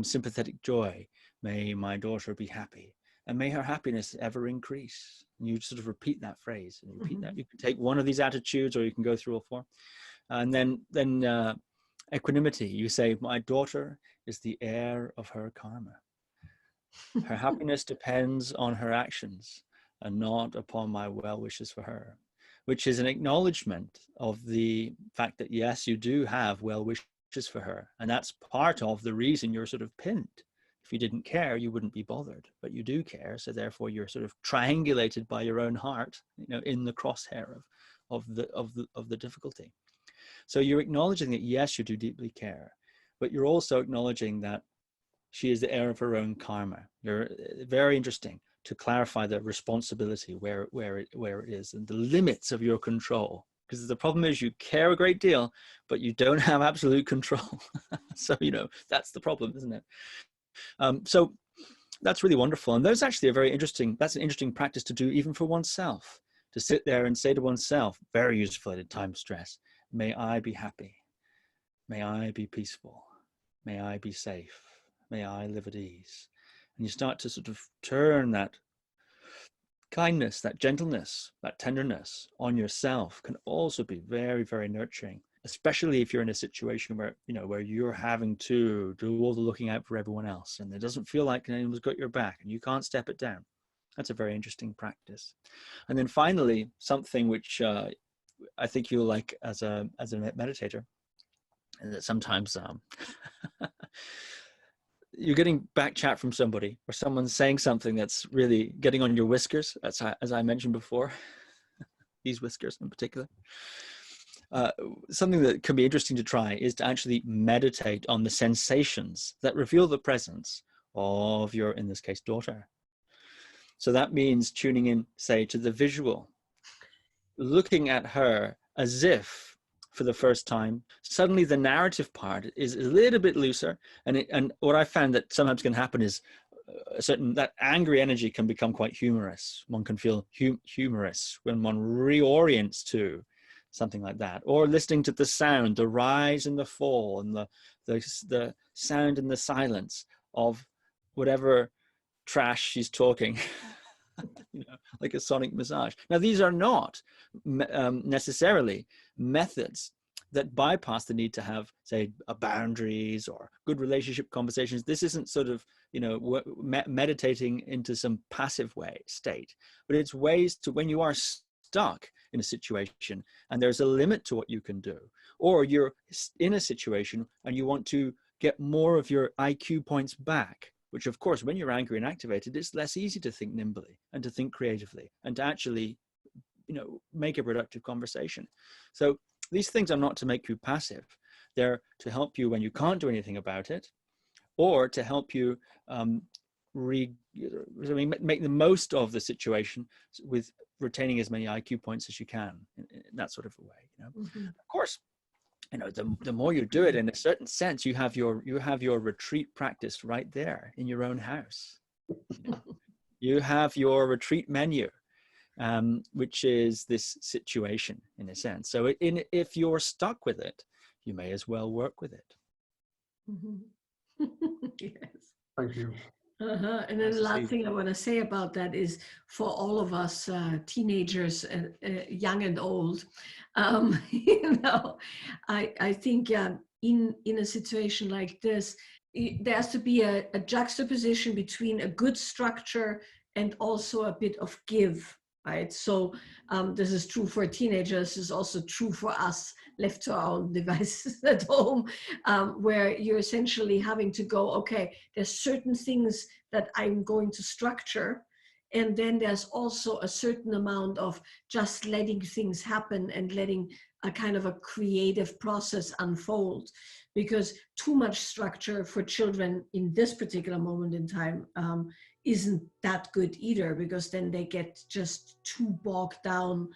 Sympathetic joy. May my daughter be happy. And may her happiness ever increase. And you sort of repeat that phrase and repeat that. You can take one of these attitudes, or you can go through all 4. And then equanimity. You say, my daughter is the heir of her karma. Her happiness depends on her actions and not upon my well wishes for her, which is an acknowledgement of the fact that, yes, you do have well wishes for her. And that's part of the reason you're sort of pinned. If you didn't care, you wouldn't be bothered, but you do care. So therefore you're sort of triangulated by your own heart, in the crosshair of the difficulty. So you're acknowledging that, yes, you do deeply care, but you're also acknowledging that she is the heir of her own karma. You're very interesting to clarify the responsibility where it is and the limits of your control. Because the problem is you care a great deal, but you don't have absolute control. So, that's the problem, isn't it? So that's really wonderful. And that's actually that's an interesting practice to do even for oneself, to sit there and say to oneself, very useful at a time of stress, may I be happy. May I be peaceful. May I be safe. May I live at ease. And you start to sort of turn that kindness, that gentleness, that tenderness on yourself can also be very, very nurturing, especially if you're in a situation where, where you're having to do all the looking out for everyone else and it doesn't feel like anyone's got your back and you can't step it down. That's a very interesting practice. And then finally, something which I think you'll like as a meditator, and that sometimes you're getting back chat from somebody, or someone's saying something that's really getting on your whiskers, as I mentioned before, these whiskers in particular. Something that can be interesting to try is to actually meditate on the sensations that reveal the presence of your, in this case, daughter. So that means tuning in, say, to the visual, looking at her as if for the first time. Suddenly the narrative part is a little bit looser, and what I found that sometimes can happen is that angry energy can become quite humorous. One can feel humorous when one reorients to something like that, or listening to the sound, the rise and the fall, and the sound and the silence of whatever trash she's talking. Like a sonic massage. Now, these are not necessarily methods that bypass the need to have, say, boundaries or good relationship conversations. This isn't sort of, meditating into some passive state, but it's ways to, when you are stuck in a situation and there's a limit to what you can do, or you're in a situation and you want to get more of your IQ points back, which of course, when you're angry and activated, it's less easy to think nimbly and to think creatively and to actually, make a productive conversation. So these things are not to make you passive. They're to help you when you can't do anything about it, or to help you make the most of the situation with retaining as many IQ points as you can in that sort of a way. You know, of course, you know, the more you do it, in a certain sense, you have your retreat practice right there in your own house. You have your retreat menu, which is this situation in a sense. So if you're stuck with it, you may as well work with it. Yes. Thank you. And then the last thing I want to say about that is, for all of us teenagers, young and old, you know, I think in a situation like this, there has to be a juxtaposition between a good structure and also a bit of give, right? So this is true for teenagers. This is also true for us left to our own devices at home, where you're essentially having to go, okay, there's certain things that I'm going to structure. And then there's also a certain amount of just letting things happen and letting a kind of a creative process unfold. Because too much structure for children in this particular moment in time isn't that good either, because then they get just too bogged down.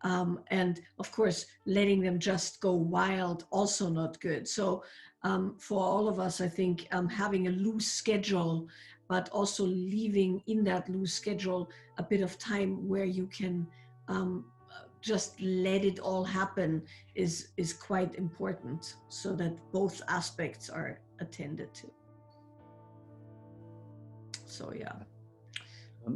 And of course, letting them just go wild, also not good. So for all of us, I think having a loose schedule, but also leaving in that loose schedule a bit of time where you can just let it all happen is quite important, so that both aspects are attended to. So yeah.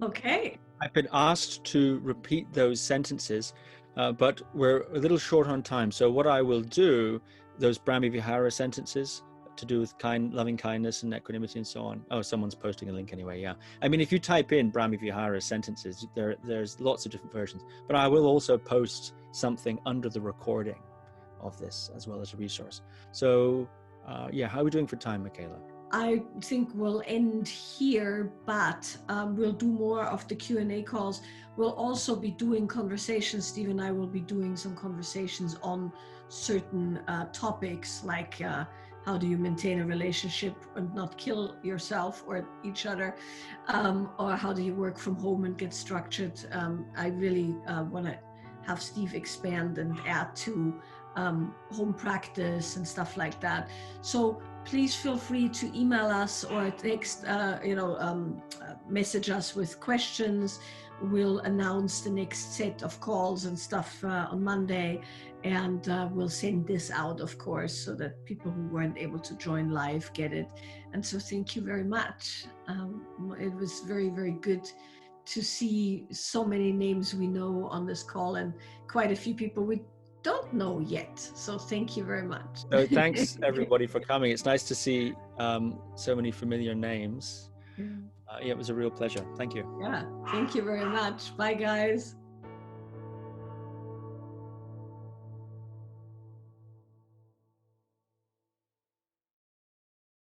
Okay. I've been asked to repeat those sentences, but we're a little short on time. So what I will do, those Brahmi Vihara sentences to do with loving kindness and equanimity and so on. Oh, someone's posting a link anyway. Yeah. I mean, if you type in Brahmi Vihara sentences, there's lots of different versions, but I will also post something under the recording of this as well as a resource. So yeah, how are we doing for time, Michaela? I think we'll end here, but we'll do more of the Q&A calls. We'll also be doing conversations. Steve and I will be doing some conversations on certain topics, like how do you maintain a relationship and not kill yourself or each other, or how do you work from home and get structured. I really want to have Steve expand and add to home practice and stuff like that. So please feel free to email us or text, message us with questions. We'll announce the next set of calls and stuff on Monday, and we'll send this out, of course, so that people who weren't able to join live get it. And so thank you very much. It was very, very good to see so many names we know on this call, and quite a few people we don't know yet. So thank you very much. So thanks everybody for coming. It's nice to see so many familiar names. Yeah, it was a real pleasure. Thank you. Yeah, thank you very much. Bye, guys.